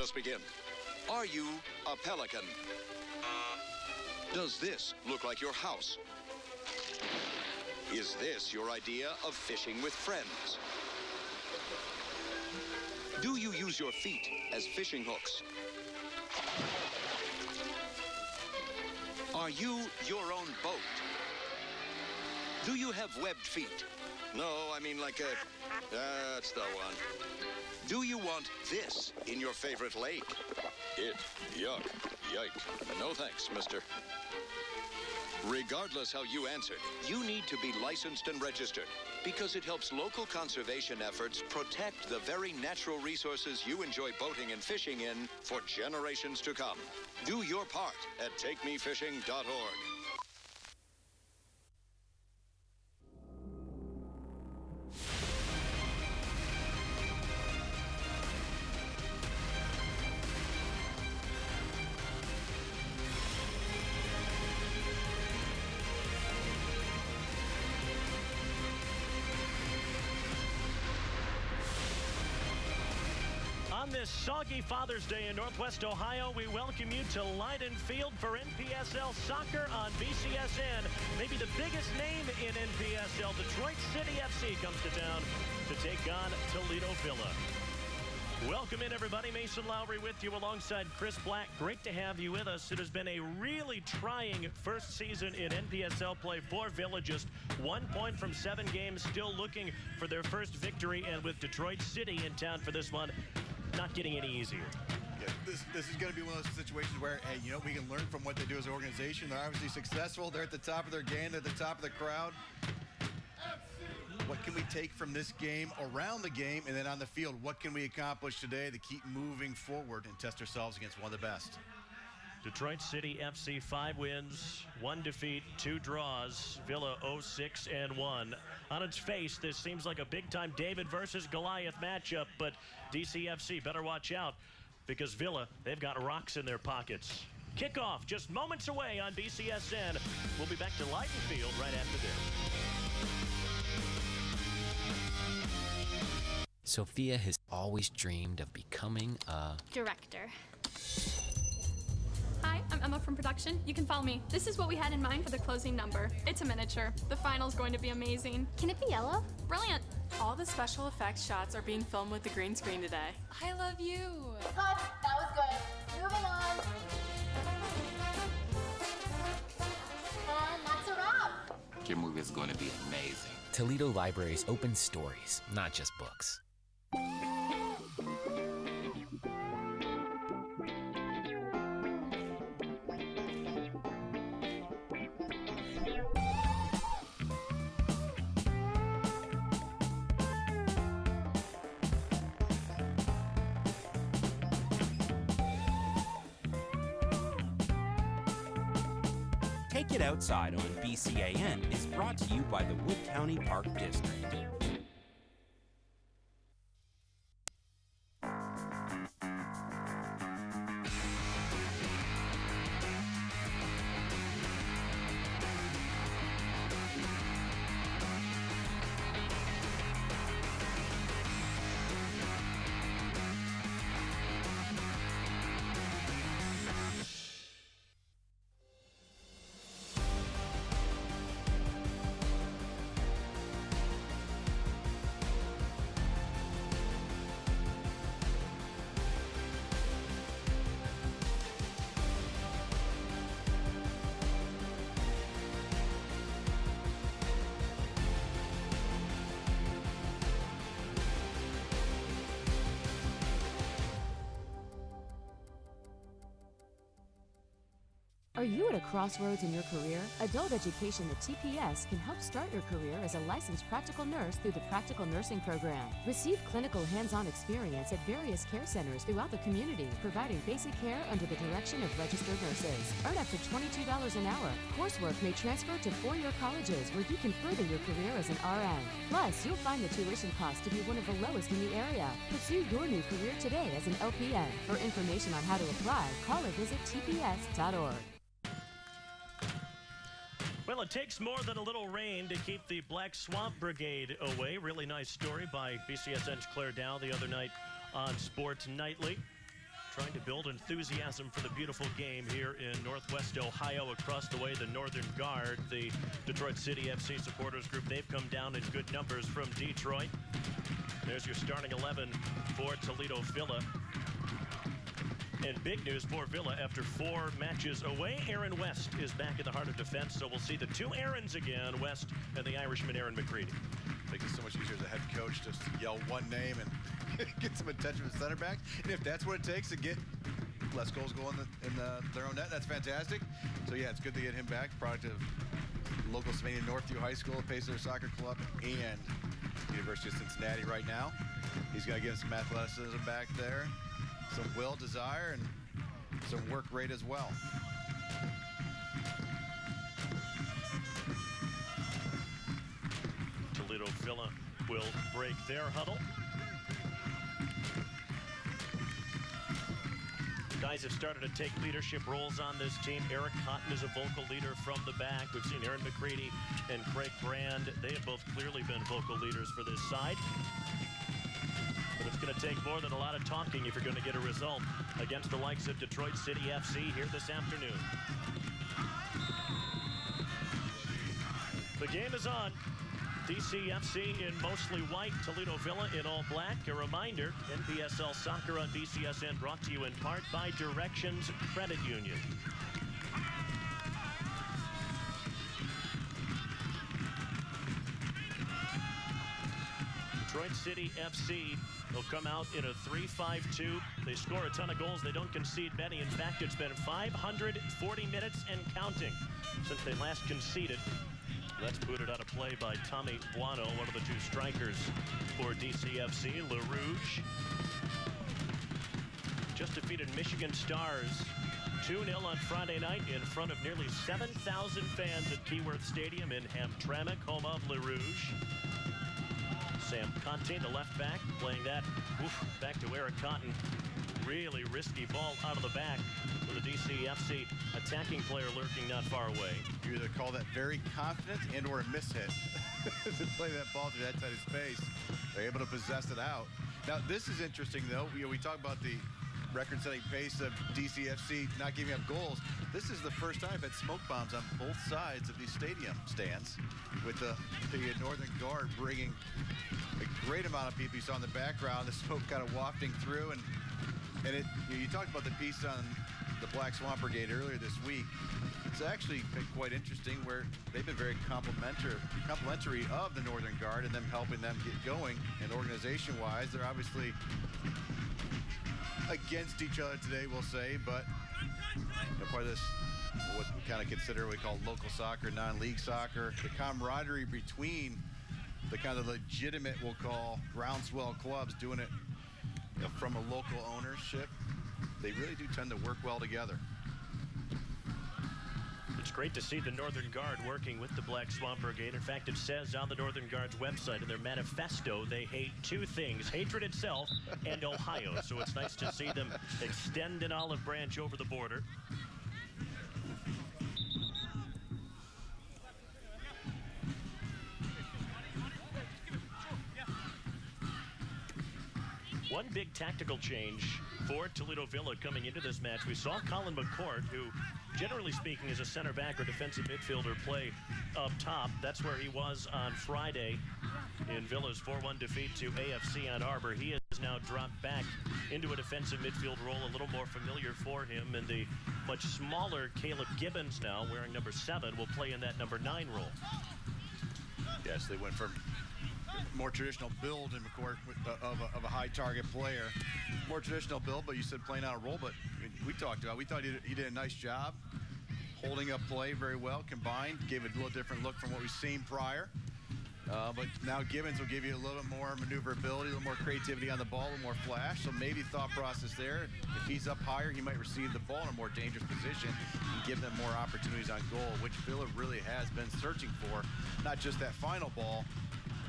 Let's begin. Are you a pelican? Does this look like your house? Is this your idea of fishing with friends? Do you use your feet as fishing hooks? Are you your own boat? Do you have webbed feet? No, I mean like a... That's the one. Do you want this in your favorite lake? Yuck, yike. No thanks, mister. Regardless how you answered, you need to be licensed and registered because it helps local conservation efforts protect the very natural resources you enjoy boating and fishing in for generations to come. Do your part at takemefishing.org. On this soggy Father's Day in Northwest Ohio, we welcome you to Leiden Field for NPSL Soccer on BCSN. Maybe the biggest name in NPSL, Detroit City FC, comes to town to take on Toledo Villa. Welcome in, everybody. Mason Lowry with you alongside Chris Black. Great to have you with us. It has been a really trying first season in NPSL play for Villa. Just 1 point from 7 games, still looking for their first victory, and with Detroit City in town for this one, not getting any easier. Yeah, this is going to be one of those situations where, hey, you know, we can learn from what they do as an organization. They're obviously successful. They're at the top of their game. They're at the top of the crowd. What can we take from this game around the game and then on the field? What can we accomplish today to keep moving forward and test ourselves against one of the best? Detroit City FC, 5 wins, 1 defeat, 2 draws. Villa 0-6-1. On its face, this seems like a big-time David versus Goliath matchup, but DCFC better watch out because Villa, they've got rocks in their pockets. Kickoff just moments away on BCSN. We'll be back to Leiden Field right after this. Sophia has always dreamed of becoming a director. Hi, I'm Emma from production. You can follow me. This is what we had in mind for the closing number. It's a miniature. The final's going to be amazing. Can it be yellow? Brilliant. All the special effects shots are being filmed with the green screen today. I love you. Cut. That was good. Moving on. And that's a wrap. Your movie is going to be amazing. Toledo Library's open stories, not just books. Take It Outside on BCAN is brought to you by the Wood County Park District. Are you at a crossroads in your career? Adult Education at TPS can help start your career as a licensed practical nurse through the Practical Nursing Program. Receive clinical hands-on experience at various care centers throughout the community, providing basic care under the direction of registered nurses. Earn up to $22 an hour. Coursework may transfer to four-year colleges where you can further your career as an RN. Plus, you'll find the tuition cost to be one of the lowest in the area. Pursue your new career today as an LPN. For information on how to apply, call or visit tps.org. Well, it takes more than a little rain to keep the Black Swamp Brigade away. Really nice story by BCSN's Claire Dow the other night on Sports Nightly. build enthusiasm for the beautiful game here in Northwest Ohio. Across the way, the Northern Guard, the Detroit City FC supporters group, they've come down in good numbers from Detroit. There's your starting 11 for Toledo Villa. And big news for Villa after 4 matches away. Aaron West is back in the heart of defense, so we'll see the 2 Aarons again, West and the Irishman Aaron McCready. Makes it so much easier as a head coach just to yell one name and get some attention from the center back. And if that's what it takes to get less goals going in their own net, that's fantastic. So yeah, it's good to get him back. Product of local Sylvania Northview High School, Pacer Soccer Club, and University of Cincinnati right now. He's got to get some athleticism back there, some will, desire, and some work rate as well. Toledo Villa will break their huddle. Guys have started to take leadership roles on this team. Eric Cotton is a vocal leader from the back. We've seen Aaron McCready and Craig Brand. They have both clearly been vocal leaders for this side. But it's going to take more than a lot of talking if you're going to get a result against the likes of Detroit City FC here this afternoon. The game is on. DCFC in mostly white, Toledo Villa in all black. A reminder, NPSL Soccer on BCSN brought to you in part by Directions Credit Union. Detroit City FC will come out in a 3-5-2. They score a ton of goals. They don't concede many. In fact, it's been 540 minutes and counting since they last conceded. That's booted out of play by Tommy Buono, one of the 2 strikers for DCFC. Rouge just defeated Michigan Stars 2-0 on Friday night in front of nearly 7,000 fans at Keyworth Stadium in Hamtramck, home of Rouge. Sam Conte, the left back, playing that back to Eric Cotton. Really risky ball out of the back with a DCFC attacking player lurking not far away. You either call that very confident and or a mishit to play that ball through that tight of space. They're able to possess it out. Now, this is interesting, though. We talk about the record-setting pace of DCFC not giving up goals. This is the first time I've had smoke bombs on both sides of these stadium stands, with the Northern Guard bringing a great amount of people. You saw in the background the smoke kind of wafting through, and you talked about the piece on the Black Swamp Brigade earlier this week. It's actually been quite interesting where they've been very complimentary of the Northern Guard and them helping them get going. And organization-wise, they're obviously against each other today, we'll say, but part of this, what we kind of consider what we call local soccer, non-league soccer, the camaraderie between the kind of legitimate, we'll call, groundswell clubs doing it from a local ownership. They really do tend to work well together. It's great to see the Northern Guard working with the Black Swamp Brigade. In fact, it says on the Northern Guard's website in their manifesto they hate 2 things, hatred itself and Ohio. So it's nice to see them extend an olive branch over the border. One big tactical change for Toledo Villa coming into this match. We saw Colin McCourt, who, generally speaking, is a center back or defensive midfielder, play up top. That's where he was on Friday in Villa's 4-1 defeat to AFC Ann Arbor. He has now dropped back into a defensive midfield role, a little more familiar for him. And the much smaller Caleb Gibbons now, wearing number 7, will play in that number 9 role. Yes, they went from more traditional build in McCourt of a high target player. More traditional build, but you said playing out a role. But we thought he did a nice job holding up play very well, combined, gave it a little different look from what we've seen prior. But now Gibbons will give you a little bit more maneuverability, a little more creativity on the ball, a little more flash. So maybe thought process there. If he's up higher, he might receive the ball in a more dangerous position and give them more opportunities on goal, which Villa really has been searching for. Not just that final ball,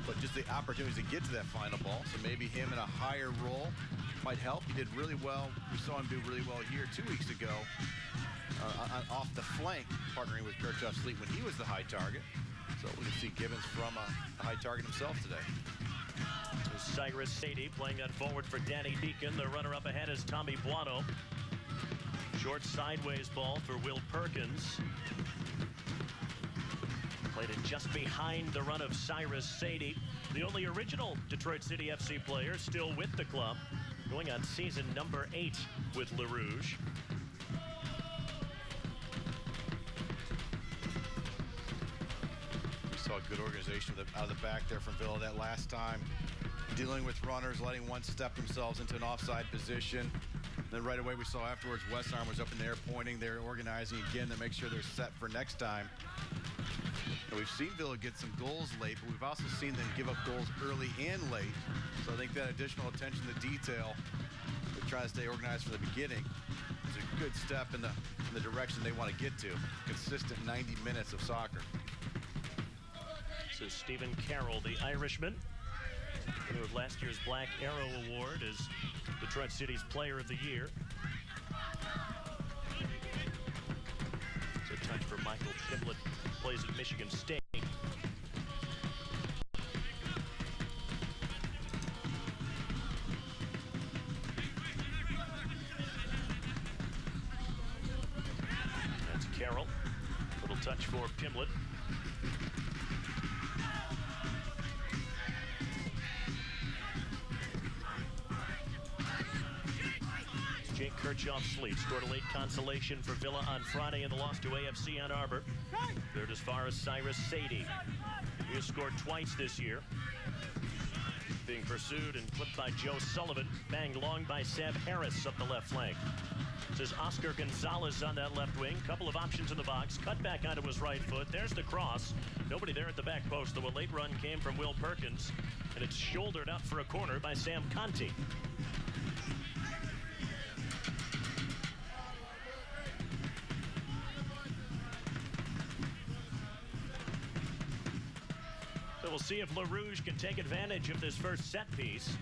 but just the opportunities to get to that final ball. So maybe him in a higher role might help. He did really well. We saw him do really well here 2 weeks ago off the flank, partnering with Kirchhoff Sleet when he was the high target. So we can see Gibbons from a high target himself today. Cyrus Sadie playing that forward for Danny Deacon. The runner up ahead is Tommy Buono. Short sideways ball for Will Perkins. Played it just behind the run of Cyrus Sadie, the only original Detroit City FC player still with the club, going on season number 8 with Rouge. We saw a good organization out of the back there from Villa that last time, dealing with runners, letting one step themselves into an offside position. Then right away we saw afterwards West Arm was up in the air pointing. They're organizing again to make sure they're set for next time. And we've seen Villa get some goals late, but we've also seen them give up goals early and late. So I think that additional attention to detail, they're trying to stay organized from the beginning, is a good step in the direction they want to get to. Consistent 90 minutes of soccer. This is Stephen Carroll, the Irishman, winner of last year's Black Arrow Award as Detroit City's Player of the Year. It's a touch for Michael Pimblett, plays at Michigan State. That's Carroll. Little touch for Pimblett. Jake Kirchhoff-Sleet scored a late consolation for Villa on Friday in the loss to AFC Ann Arbor. Third as far as Cyrus Sadie. He has scored twice this year. Being pursued and clipped by Joe Sullivan. Banged long by Seb Harris up the left flank. This is Oscar Gonzalez on that left wing. Couple of options in the box. Cut back onto his right foot. There's the cross. Nobody there at the back post, though a late run came from Will Perkins. And it's shouldered up for a corner by Sam Conti. We'll see if Rouge can take advantage of this first set piece.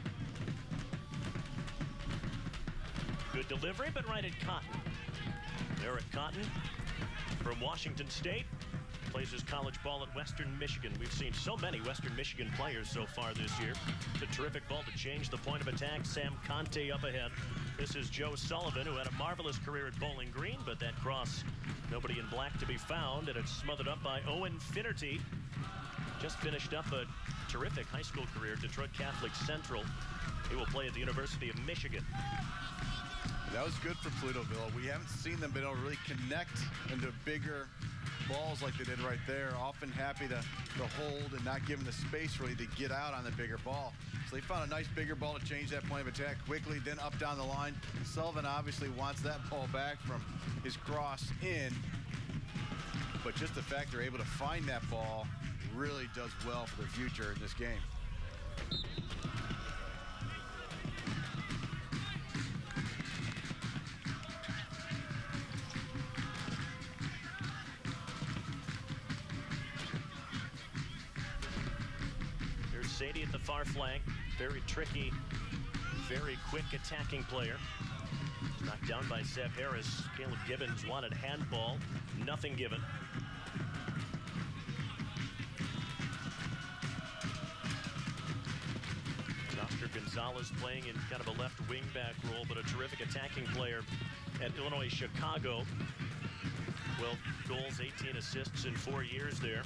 Good delivery, but right at Cotton. Eric Cotton from Washington State plays his college ball at Western Michigan. We've seen so many Western Michigan players so far this year. It's a terrific ball to change the point of attack. Sam Conte up ahead. This is Joe Sullivan, who had a marvelous career at Bowling Green, but that cross, nobody in black to be found, and it's smothered up by Owen Finnerty. Just finished up a terrific high school career at Detroit Catholic Central. He will play at the University of Michigan. That was good for Toledo Villa. We haven't seen them be able to really connect into bigger balls like they did right there. Often happy to hold and not given the space really to get out on the bigger ball. So they found a nice bigger ball to change that point of attack quickly, then up down the line. Sullivan obviously wants that ball back from his cross in. But just the fact they're able to find that ball really does well for their future in this game. Here's Sadie at the far flank. Very tricky, very quick attacking player. Knocked down by Seb Harris. Caleb Gibbons wanted handball. Nothing given. Gonzalez playing in kind of a left wing-back role, but a terrific attacking player at Illinois Chicago. 12 goals, 18 assists in 4 years there.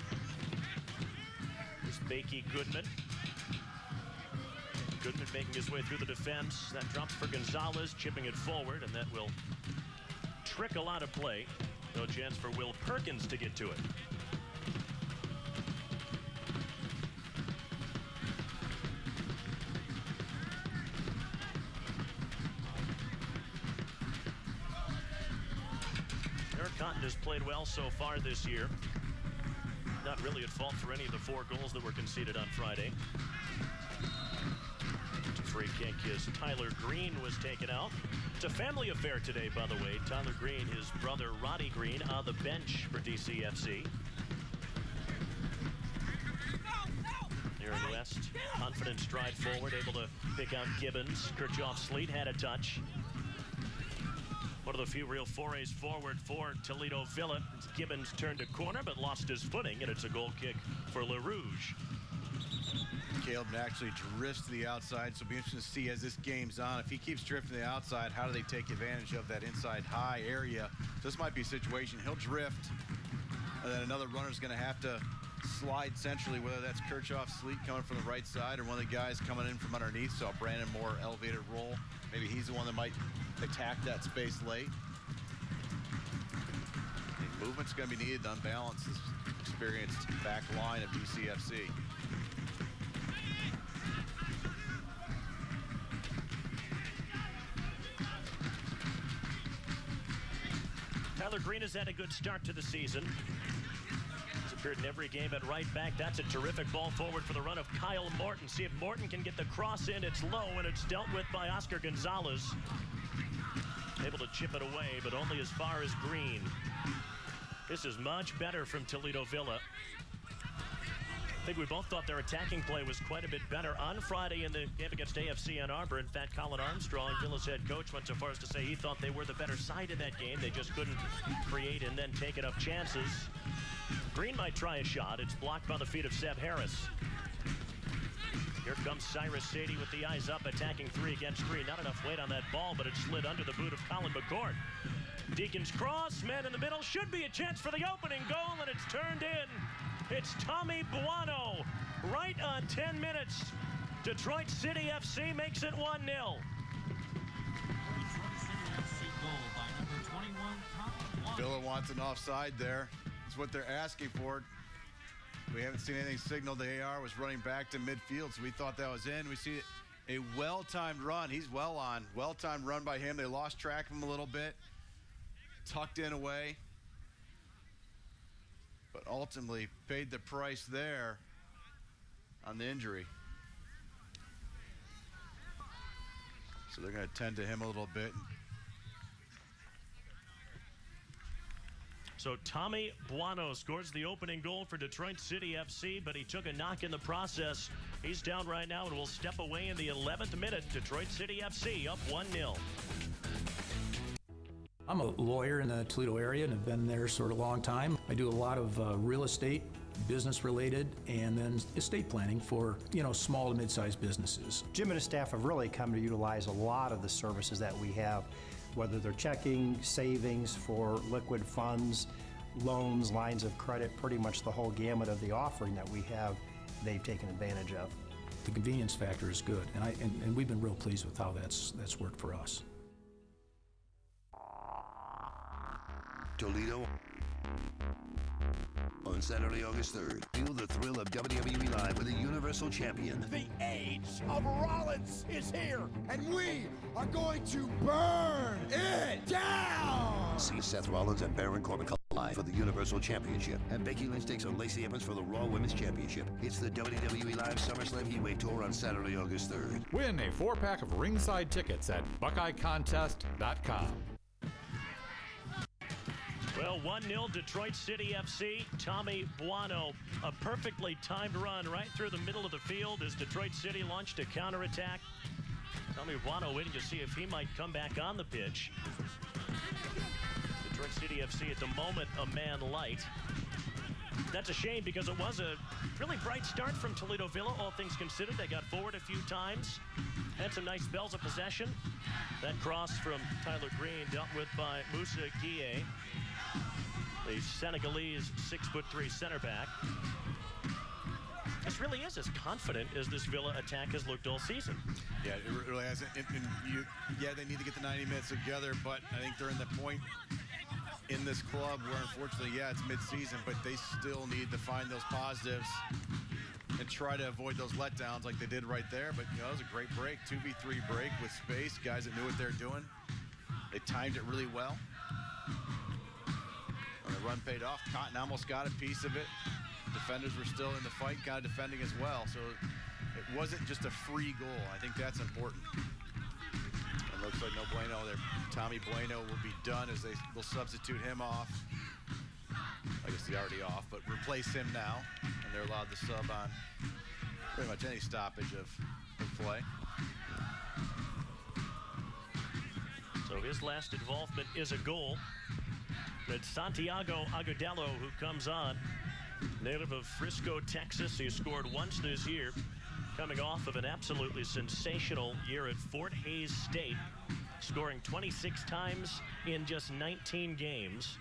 There's Bakey Goodman. Goodman making his way through the defense. That drops for Gonzalez, chipping it forward, and that will trickle out of play. No chance for Will Perkins to get to it. Cotton has played well so far this year. Not really at fault for any of the 4 goals that were conceded on Friday. It's a free kick as Tyler Green was taken out. It's a family affair today, by the way. Tyler Green, his brother Roddy Green, on the bench for DCFC. Here in the West, confident stride forward, able to pick out Gibbons. Kirchhoff-Sleet had a touch. One of the few real forays forward for Toledo Villa. Gibbons turned a corner but lost his footing, and it's a goal kick for Rouge. Caleb actually drifts to the outside, so it'll be interesting to see as this game's on. If he keeps drifting to the outside, how do they take advantage of that inside high area? This might be a situation. He'll drift, and then another runner's going to have to slide centrally, whether that's Kirchhoff Sleet coming from the right side or one of the guys coming in from underneath. So Brandon Moore elevated roll. Maybe he's the one that might attack that space late. The movement's going to be needed to unbalance this experienced back line of BCFC. Tyler Green has had a good start to the season. He's appeared in every game at right back. That's a terrific ball forward for the run of Kyle Morton. See if Morton can get the cross in. It's low, and it's dealt with by Oscar Gonzalez. Able to chip it away, but only as far as Green. This is much better from Toledo Villa. I think we both thought their attacking play was quite a bit better on Friday in the game against AFC Ann Arbor. In fact, Colin Armstrong, Villa's head coach, went so far as to say he thought they were the better side in that game. They just couldn't create and then take enough chances. Green might try a shot. It's blocked by the feet of Seb Harris. Here comes Cyrus Sadie with the eyes up, attacking 3 against 3. Not enough weight on that ball, but it slid under the boot of Colin McCord. Deacon's cross, man in the middle, should be a chance for the opening goal, and it's turned in. It's Tommy Buono, right on 10 minutes. Detroit City FC makes it 1-0. Villa wants an offside there. That's what they're asking for. We haven't seen anything signal the AR was running back to midfield, so we thought that was in. We see a well-timed run. He's well on. Well-timed run by him. They lost track of him a little bit. Tucked in away. But ultimately paid the price there on the injury. So they're going to tend to him a little bit. So Tommy Buono scores the opening goal for Detroit City FC, but he took a knock in the process. He's down right now and will step away in the 11th minute. Detroit City FC up 1-0. I'm a lawyer in the Toledo area and have been there sort of a long time. I do a lot of real estate, business related, and then estate planning for, small to mid-sized businesses. Jim and his staff have really come to utilize a lot of the services that we have, whether they're checking, savings for liquid funds, loans, lines of credit, pretty much the whole gamut of the offering that we have, they've taken advantage of. The convenience factor is good, and we've been real pleased with how that's worked for us. Toledo. On Saturday, August 3rd, feel the thrill of WWE Live with the Universal Champion. The age of Rollins is here, and we are going to burn it down! See Seth Rollins and Baron Corbin live for the Universal Championship. And Becky Lynch takes on Lacey Evans for the Raw Women's Championship. It's the WWE Live SummerSlam Heatwave Tour on Saturday, August 3rd. Win a 4-pack of ringside tickets at BuckeyeContest.com. Well, 1-0 Detroit City FC. Tommy Buono, a perfectly timed run right through the middle of the field as Detroit City launched a counterattack. Tommy Buono waiting to see if he might come back on the pitch. Detroit City FC at the moment a man light. That's a shame because it was a really bright start from Toledo Villa, all things considered. They got forward a few times, had some nice spells of possession. That cross from Tyler Green dealt with by Moussa Gueye, the Senegalese 6'3" center back. This really is as confident as this Villa attack has looked all season. Yeah, it really has. They need to get the 90 minutes together, but I think they're in the point in this club where, unfortunately, it's mid-season, but they still need to find those positives and try to avoid those letdowns like they did right there. But, it was a great break, 2v3 break with space, guys that knew what they're doing. They timed it really well. And the run paid off. Cotton almost got a piece of it. Defenders were still in the fight, got defending as well. So it wasn't just a free goal. I think that's important. It looks like no bueno there. Tommy Bueno will be done as they will substitute him off. I guess he's already off, but replace him now. And they're allowed to sub on pretty much any stoppage of play. So his last involvement is a goal. It's Santiago Agudelo who comes on. Native of Frisco, Texas. He scored once this year. coming off of an absolutely sensational year at Fort Hays State, scoring 26 times in just 19 games.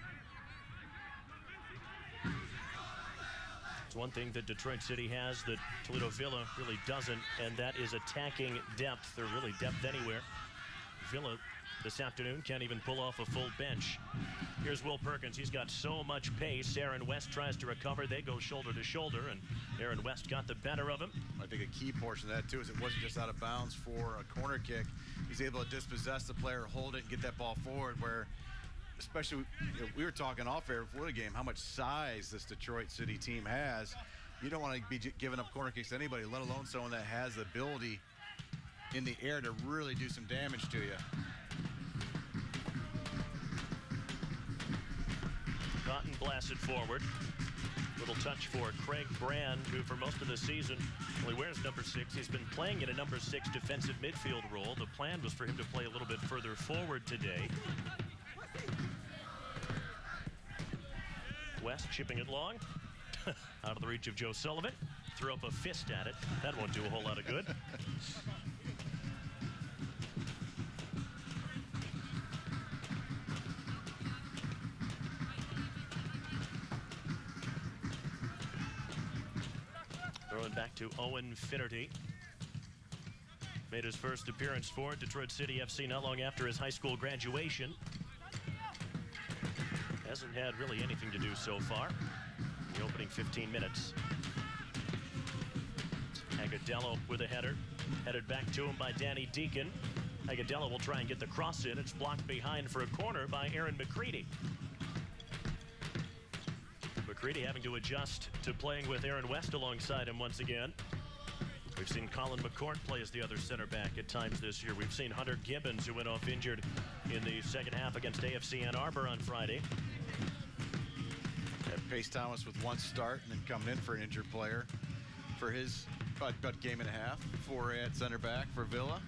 It's one thing that Detroit City has that Toledo Villa really doesn't, and that is attacking depth, or really depth anywhere. Villa this afternoon can't even pull off a full bench. Here's Will Perkins. He's got so much pace. Aaron West tries to recover. They go shoulder to shoulder, and Aaron West got the better of him. I think a key portion of that, too, is it wasn't just out of bounds for a corner kick. He's able to dispossess the player, hold it, and get that ball forward, where especially, we were talking off air before the game, how much size this Detroit City team has. You don't want to be giving up corner kicks to anybody, let alone someone that has the ability in the air to really do some damage to you. Cotton blasted forward. Little touch for Craig Brand, who for most of the season only wears number 6. He's been playing in a number 6 defensive midfield role. The plan was for him to play a little bit further forward today. West chipping it long. Out of the reach of Joe Sullivan. Threw up a fist at it. That won't do a whole lot of good. Throwing back to Owen Finnerty. Made his first appearance for Detroit City FC not long after his high school graduation. Hasn't had really anything to do so far in the opening 15 minutes. Agadello with a header. Headed back to him by Danny Deacon. Agadello will try and get the cross in. It's blocked behind for a corner by Aaron McCready. McCready having to adjust to playing with Aaron West alongside him once again. We've seen Colin McCourt play as the other center back at times this year. We've seen Hunter Gibbons, who went off injured in the second half against AFC Ann Arbor on Friday. Had Pace Thomas with one start and then coming in for an injured player for his about game and a half. 4 at center back for Villa.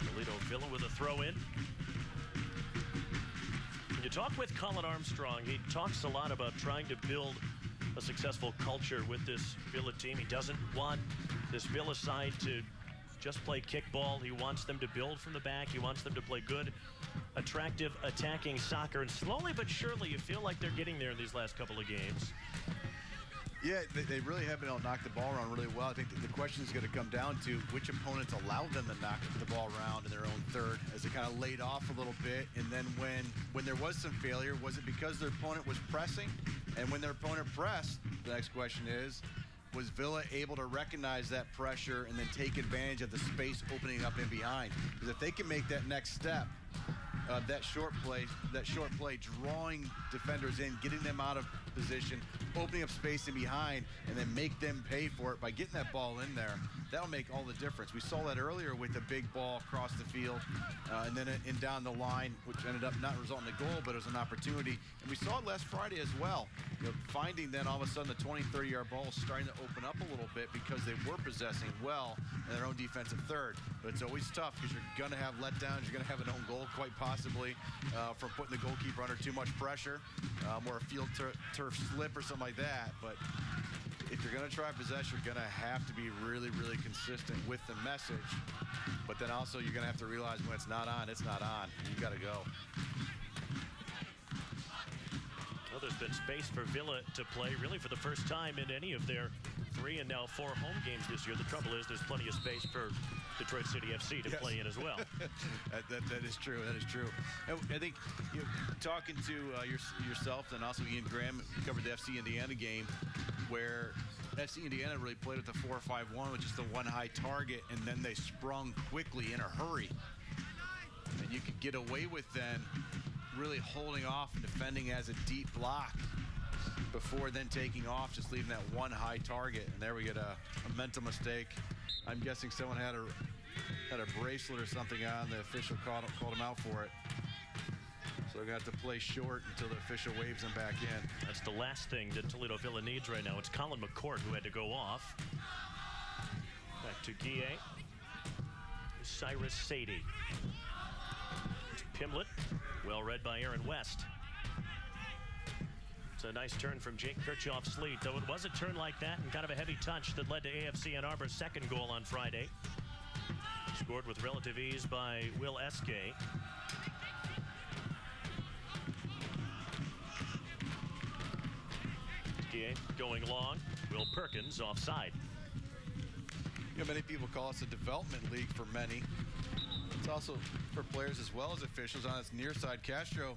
Toledo Villa with a throw in. When you talk with Colin Armstrong, he talks a lot about trying to build a successful culture with this Villa team. He doesn't want this Villa side to just play kickball. He wants them to build from the back. He wants them to play good, attractive, attacking soccer. And slowly but surely, you feel like they're getting there in these last couple of games. Yeah, they really have been able to knock the ball around really well. I think the question is going to come down to which opponents allowed them to knock the ball around in their own third, as they kind of laid off a little bit. And then when there was some failure, was it because their opponent was pressing? And when their opponent pressed, the next question is, was Villa able to recognize that pressure and then take advantage of the space opening up in behind? Because if they can make that next step, that short play, drawing defenders in, getting them out of position, opening up space in behind, and then make them pay for it by getting that ball in there, that'll make all the difference. We saw that earlier with the big ball across the field and then in down the line, which ended up not resulting in a goal, but it was an opportunity. And we saw it last Friday as well. Finding then all of a sudden the 20, 30-yard ball starting to open up a little bit because they were possessing well in their own defensive third. But it's always tough because you're going to have letdowns. You're going to have an own goal quite possibly from putting the goalkeeper under too much pressure or a field turf slip or something like that. But if you're going to try possession, you're going to have to be really, really consistent with the message. But then also you're going to have to realize when it's not on, it's not on. You got to go. Well, there's been space for Villa to play really for the first time in any of their 3 and now 4 home games this year. The trouble is there's plenty of space for Detroit City FC to play in as well. that is true. That is true. I think talking to yourself and also Ian Graham, covered the FC Indiana game where FC Indiana really played with the 4-5-1 with just the one high target, and then they sprung quickly in a hurry. And you could get away with then really holding off and defending as a deep block before then taking off, just leaving that one high target. And there we get a mental mistake. I'm guessing someone had a bracelet or something on. The official called him out for it. So they're going to have to play short until the official waves them back in. That's the last thing that Toledo Villa needs right now. It's Colin McCourt who had to go off. Back to Guillet. Cyrus Sadie. Pimlet, well read by Aaron West. It's a nice turn from Jake Kirchhoff's lead, though it was a turn like that and kind of a heavy touch that led to AFC Ann Arbor's second goal on Friday. Scored with relative ease by Will Eske. Going long. Will Perkins offside. You know, many people call us a development league for many. It's also for players as well as officials. On its near side, Castro,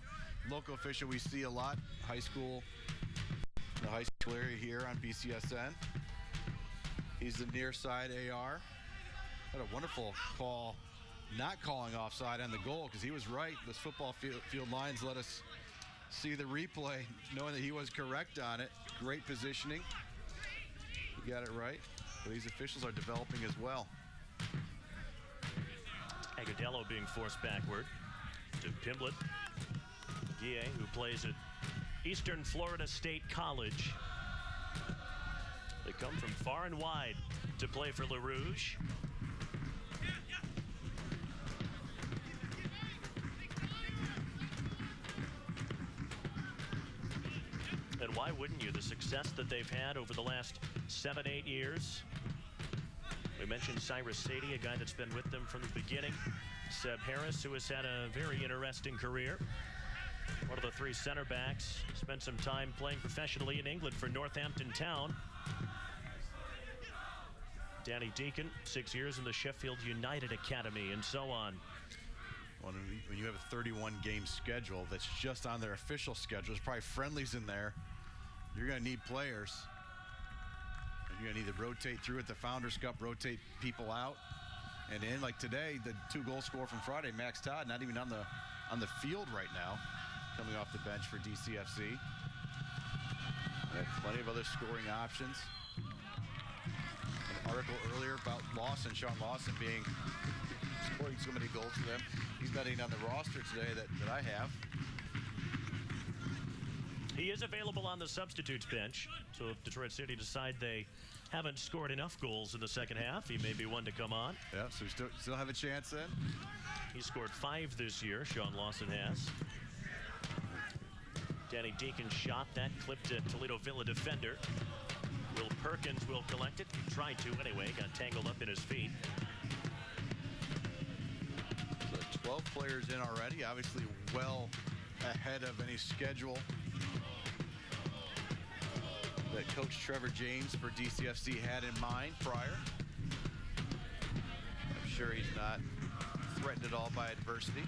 local official we see a lot. High school, the high school area here on BCSN. He's the near side AR. Had a wonderful call, not calling offside on the goal, because he was right. Those football field lines let us see the replay, knowing that he was correct on it. Great positioning. He got it right. But these officials are developing as well. Agudelo being forced backward to Pimlet. Guille, who plays at Eastern Florida State College. They come from far and wide to play for Rouge. And why wouldn't you? The success that they've had over the last 7-8 years. We mentioned Cyrus Sadie, a guy that's been with them from the beginning. Seb Harris, who has had a very interesting career. One of the three center backs. Spent some time playing professionally in England for Northampton Town. Danny Deacon, 6 years in the Sheffield United Academy, and so on. When you have a 31-game schedule that's just on their official schedule, there's probably friendlies in there. You're going to need players. And you're going to need to rotate through at the Founders Cup, rotate people out and in. Like today, the 2-goal scorer from Friday, Max Todd, not even on the field right now, coming off the bench for DCFC. They have plenty of other scoring options. An article earlier about Lawson, Sean Lawson being scoring so many goals for them. He's not even on the roster today that I have. He is available on the substitutes bench. So if Detroit City decide they haven't scored enough goals in the second half, he may be one to come on. Yeah, so we still have a chance then. He scored 5 this year, Sean Lawson has. Danny Deacon shot that, clipped a Toledo Villa defender. Will Perkins will collect it. He tried to anyway, got tangled up in his feet. 12 players in already, obviously well ahead of any schedule that Coach Trevor James for DCFC had in mind prior. I'm sure he's not threatened at all by adversity.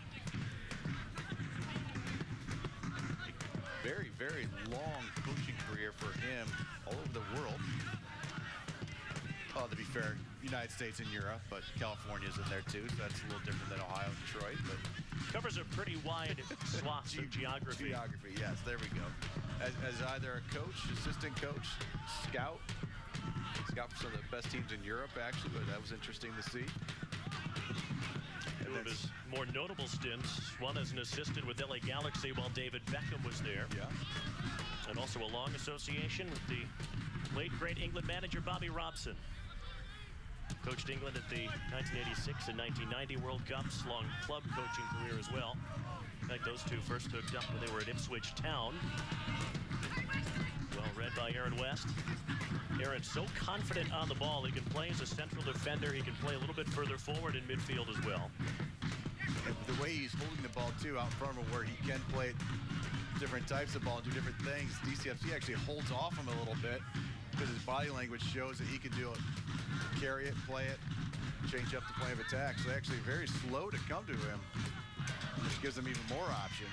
Very, very long coaching career for him all over the world. Oh, to be fair, United States and Europe, but California's in there too, so that's a little different than Ohio and Detroit. But covers a pretty wide swath of geography. Geography, yes, there we go. As either a coach, assistant coach, scout for some of the best teams in Europe, actually, but that was interesting to see. Two of his more notable stints, one as an assistant with LA Galaxy while David Beckham was there. Yeah. And also a long association with the late, great England manager Bobby Robson. Coached England at the 1986 and 1990 World Cups, long club coaching career as well. In fact, those two first hooked up when they were at Ipswich Town. Well read by Aaron West. Aaron's so confident on the ball, he can play as a central defender. He can play a little bit further forward in midfield as well. And the way he's holding the ball, too, out front of where he can play different types of ball and do different things, DCFC actually holds off him a little bit because his body language shows that he can do it, carry it, play it, change up the play of attack. So they're actually very slow to come to him, which gives them even more options.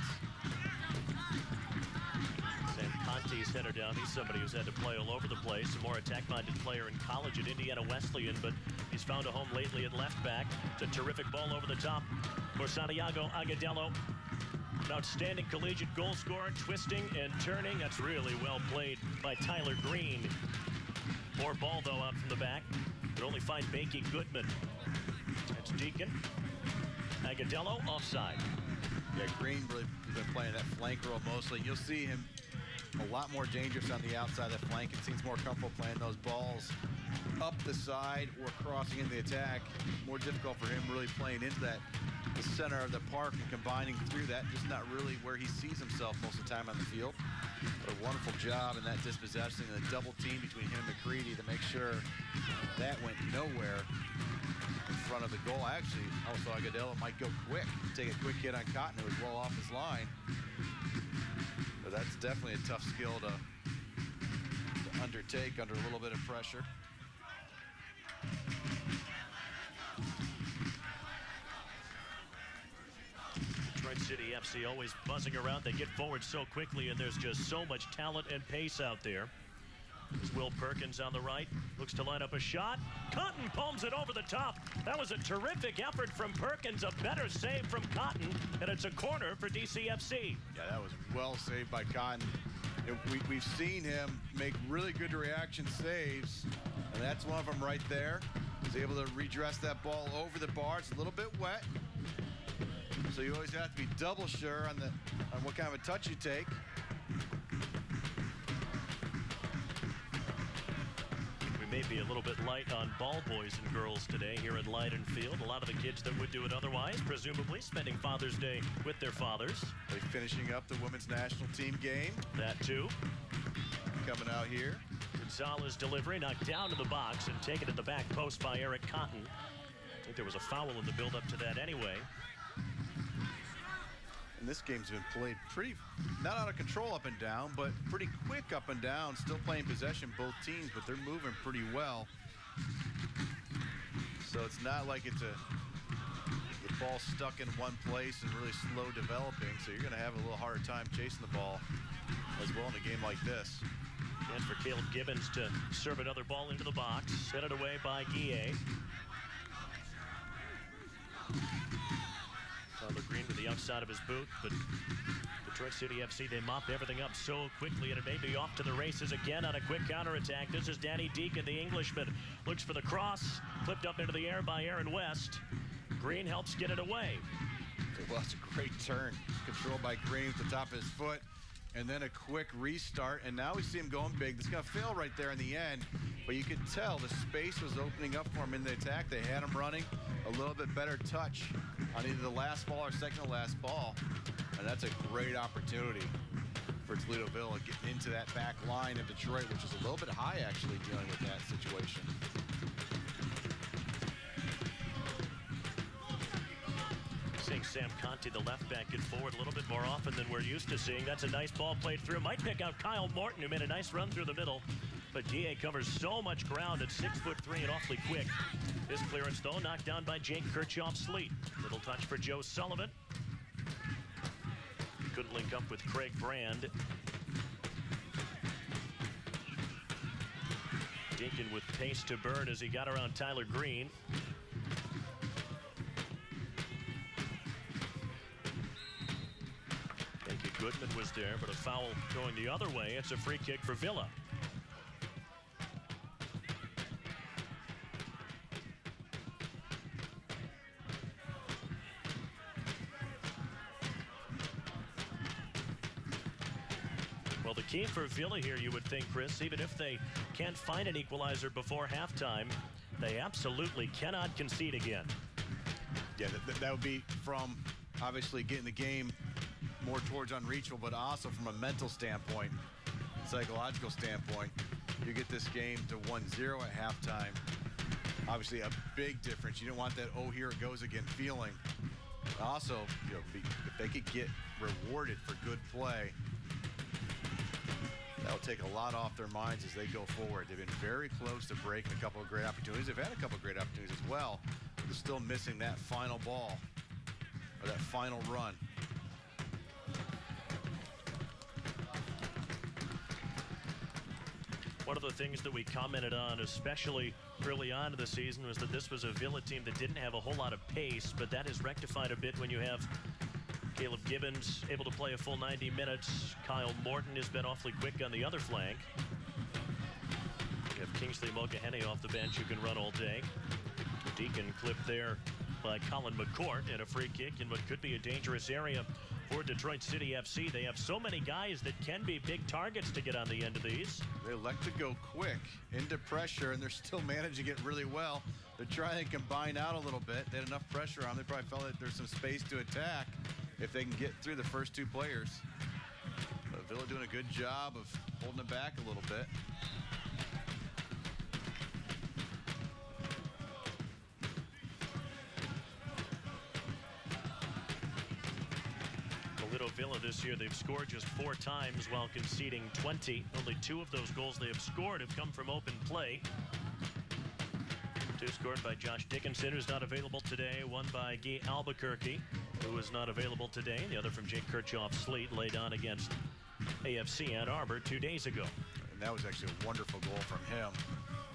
Sam Conte's header down. He's somebody who's had to play all over the place. A more attack-minded player in college at Indiana Wesleyan, but he's found a home lately at left back. It's a terrific ball over the top for Santiago Agudelo. An outstanding collegiate goal scorer, twisting and turning. That's really well played by Tyler Green. More ball, though, out from the back. Could only find Bakey Goodman. That's Deacon. Agudelo offside. Yeah, Green really has been playing that flank role mostly. You'll see him a lot more dangerous on the outside of the flank and seems more comfortable playing those balls up the side or crossing into the attack. More difficult for him really playing into the center of the park and combining through that. Just not really where he sees himself most of the time on the field. But a wonderful job in that dispossession and a double team between him and McCready to make sure that went nowhere in front of the goal. Actually, also Agudelo might go quick, take a quick hit on Cotton, who was well off his line. But that's definitely a tough skill to undertake under a little bit of pressure. Detroit City FC always buzzing around. They get forward so quickly, and there's just so much talent and pace out there. There's Will Perkins on the right, looks to line up a shot. Cotton palms it over the top. That was a terrific effort from Perkins, a better save from Cotton, and it's a corner for DCFC. Yeah, that was well saved by Cotton. We've seen him make really good reaction saves, and that's one of them right there. He's able to redress that ball over the bar. It's a little bit wet, so you always have to be double sure on what kind of a touch you take. May be a little bit light on ball boys and girls today here at Leiden Field. A lot of the kids that would do it otherwise, presumably spending Father's Day with their fathers. They're finishing up the women's national team game. That too. Coming out here. Gonzalez delivery knocked down to the box and taken at the back post by Eric Cotton. I think there was a foul in the build-up to that anyway. And this game's been played pretty, not out of control up and down, but pretty quick up and down. Still playing possession, both teams, but they're moving pretty well. So it's not like it's the ball stuck in one place and really slow developing. So you're going to have a little harder time chasing the ball as well in a game like this. Chance for Caleb Gibbons to serve another ball into the box. Sent it away by Guillet. Tyler Green with the outside of his boot, but Detroit City FC, they mop everything up so quickly, and it may be off to the races again on a quick counterattack. This is Danny Deacon, the Englishman, looks for the cross, flipped up into the air by Aaron West. Green helps get it away. Well, it's a great turn, controlled by Green at the top of his foot, and then a quick restart, and now we see him going big. This is going to fail right there in the end, but you could tell the space was opening up for him in the attack. They had him running a little bit better touch on either the last ball or second to last ball, and that's a great opportunity for Toledo Villa getting into that back line of Detroit, which is a little bit high actually dealing with that situation. Seeing Sam Conti, the left back, get forward a little bit more often than we're used to seeing. That's a nice ball played through. Might pick out Kyle Morton, who made a nice run through the middle. But Guillet covers so much ground at 6'3" and awfully quick. This clearance, though, knocked down by Jake Kirchhoff-Sleet. Little touch for Joe Sullivan. Couldn't link up with Craig Brand. Deacon with pace to burn as he got around Tyler Green. Goodman was there, but a foul going the other way. It's a free kick for Villa. Well, the key for Villa here, you would think, Chris, even if they can't find an equalizer before halftime, they absolutely cannot concede again. Yeah, that would be from obviously getting the game more towards unreachable, but also from a mental standpoint, psychological standpoint, you get this game to 1-0 at halftime. Obviously a big difference. You don't want that, oh, here it goes again feeling. Also, you know, if they could get rewarded for good play, that'll take a lot off their minds as they go forward. They've been very close to breaking a couple of great opportunities. They've had a couple of great opportunities as well. They're still missing that final ball or that final run. One of the things that we commented on, especially early on in the season, was that this was a Villa team that didn't have a whole lot of pace, but that is rectified a bit when you have Caleb Gibbons able to play a full 90 minutes. Kyle Morton has been awfully quick on the other flank. You have Kingsley Mogahene off the bench who can run all day. Deacon clipped there by Colin McCourt, and a free kick in what could be a dangerous area For Detroit City FC, they have so many guys that can be big targets to get on the end of these. They elect to go quick into pressure, and they're still managing it really well. They're trying to combine out a little bit. They had enough pressure on them. They probably felt that there's some space to attack if they can get through the first two players. But Villa doing a good job of holding it back a little bit. Toledo Villa this year, they've scored just 4 times while conceding 20. Only 2 of those goals they have scored have come from open play. 2 scored by Josh Dickinson, who's not available today. 1 by Guy Albuquerque, who is not available today. And the other from Jake Kirchhoff-Sleet, laid on against AFC Ann Arbor 2 days ago. And that was actually a wonderful goal from him.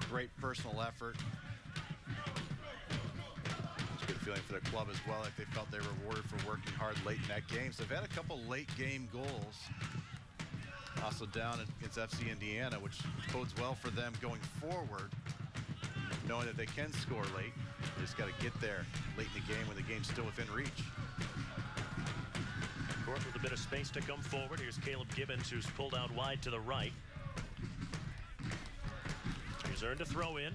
Great personal effort. It's a good feeling for the club as well. Like they felt they were rewarded for working hard late in that game. So they've had a couple late game goals. Also down against FC Indiana, which bodes well for them going forward, knowing that they can score late. They just got to get there late in the game when the game's still within reach. Court with a bit of space to come forward. Here's Caleb Gibbons, who's pulled out wide to the right. He's earned a throw in.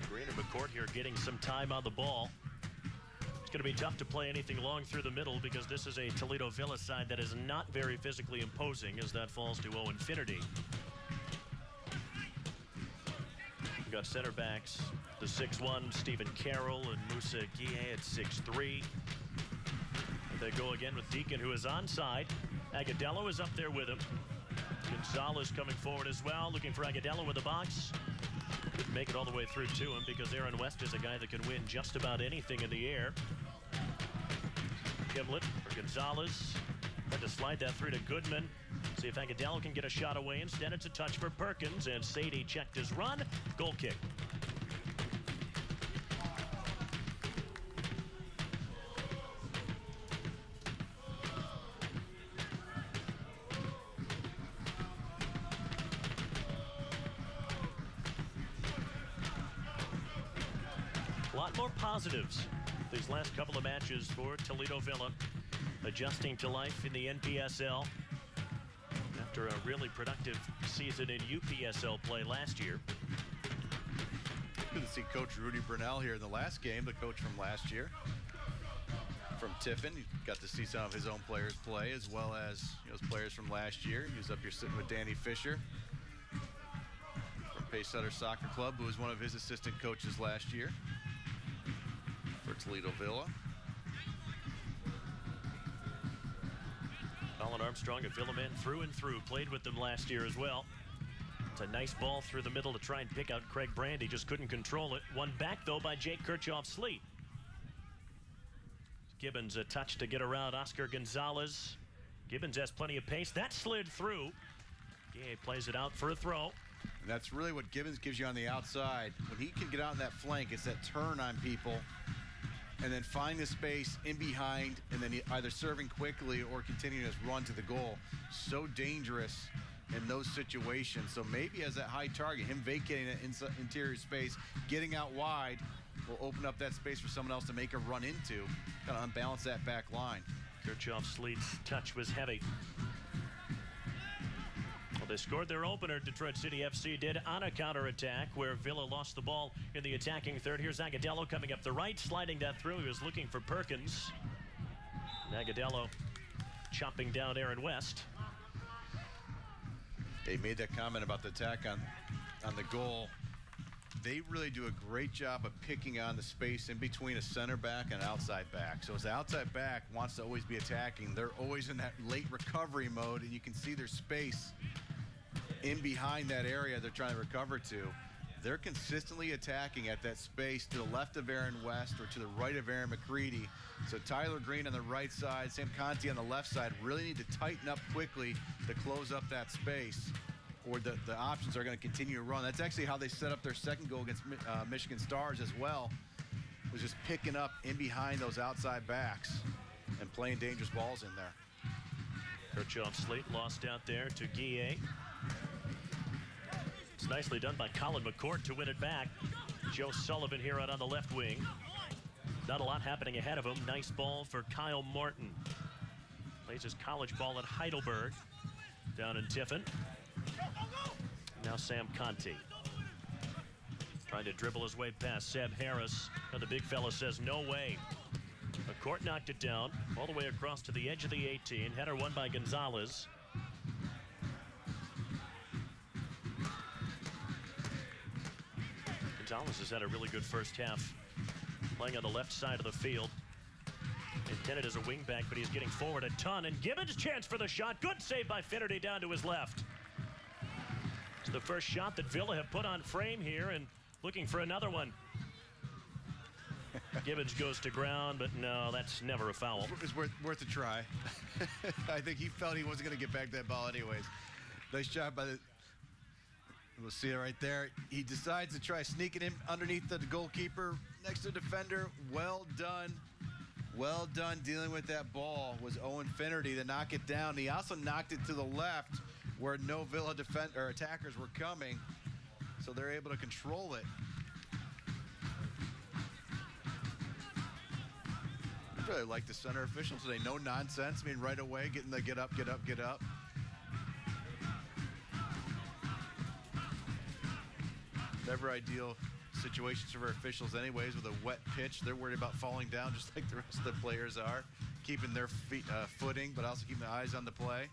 Green and McCourt here getting some time on the ball. It's going to be tough to play anything long through the middle because this is a Toledo Villa side that is not very physically imposing as that falls to Owen Finnerty. We've got center backs, the 6'1", Stephen Carroll, and Musa Guillet at 6'3". They go again with Deacon, who is onside. Agadello is up there with him. Gonzalez coming forward as well, looking for Agadello with the box. Couldn't make it all the way through to him because Aaron West is a guy that can win just about anything in the air. Kimlet for Gonzalez. Had to slide that through to Goodman. See if Agadello can get a shot away. Instead, it's a touch for Perkins, and Sadie checked his run. Goal kick. A lot more positives these last couple of matches for Toledo Villa, adjusting to life in the NPSL after a really productive season in UPSL play last year. Good to see Coach Rudy Brunel here in the last game, the coach from last year. From Tiffin, you got to see some of his own players play, as well as his players from last year. He was up here sitting with Danny Fisher from Paysetter Soccer Club, who was one of his assistant coaches last year for Toledo Villa. Colin Armstrong, a Villa man through and through, played with them last year as well. It's a nice ball through the middle to try and pick out Craig Brandy, just couldn't control it. One back, though, by Jake Kirchhoff-Sleet. Gibbons a touch to get around Oscar Gonzalez. Gibbons has plenty of pace. That slid through. Gay plays it out for a throw. And that's really what Gibbons gives you on the outside. When he can get out in that flank, it's that turn on people and then find the space in behind and then either serving quickly or continuing his run to the goal. So dangerous in those situations. So maybe as that high target, him vacating that interior space, getting out wide, will open up that space for someone else to make a run into, kind of unbalance that back line. Kirchhoff-Sleet's touch was heavy. Well, they scored their opener, Detroit City FC did, on a counterattack where Villa lost the ball in the attacking third. Here's Agadello coming up the right, sliding that through. He was looking for Perkins. And Agadello chopping down Aaron West. They made that comment about the attack on the goal. They really do a great job of picking on the space in between a center back and an outside back. So as the outside back wants to always be attacking, they're always in that late recovery mode, and you can see their space in behind that area they're trying to recover to. They're consistently attacking at that space to the left of Aaron West or to the right of Aaron McCready. So Tyler Green on the right side, Sam Conti on the left side really need to tighten up quickly to close up that space, or the options are going to continue to run. That's actually how they set up their second goal against Michigan Stars as well, was just picking up in behind those outside backs and playing dangerous balls in there. Kirchhoff-Sleet lost out there to Guillet. It's nicely done by Colin McCourt to win it back. Joe Sullivan here out on the left wing. Not a lot happening ahead of him. Nice ball for Kyle Martin. Plays his college ball at Heidelberg down in Tiffin. Now Sam Conti trying to dribble his way past Seb Harris. And the big fella says no way. McCourt knocked it down all the way across to the edge of the 18. Header won by Gonzalez. Gonzalez has had a really good first half, playing on the left side of the field. Intended as a wingback, but he's getting forward a ton. And Gibbons' chance for the shot. Good save by Finnerty down to his left. It's the first shot that Villa have put on frame here, and looking for another one. Gibbons goes to ground, but no, that's never a foul. It's worth a try. I think he felt he wasn't going to get back that ball anyways. Nice job by the... We'll see it right there. He decides to try sneaking in underneath the goalkeeper, next to the defender. Well done. Well done dealing with that ball was Owen Finnerty to knock it down. He also knocked it to the left where no Villa attackers were coming, so they're able to control it. I really like the center officials today. No nonsense. I mean, right away, getting the get up, get up, get up. Never ideal situations for officials anyways with a wet pitch. They're worried about falling down just like the rest of the players are, keeping their feet footing, but also keeping their eyes on the play.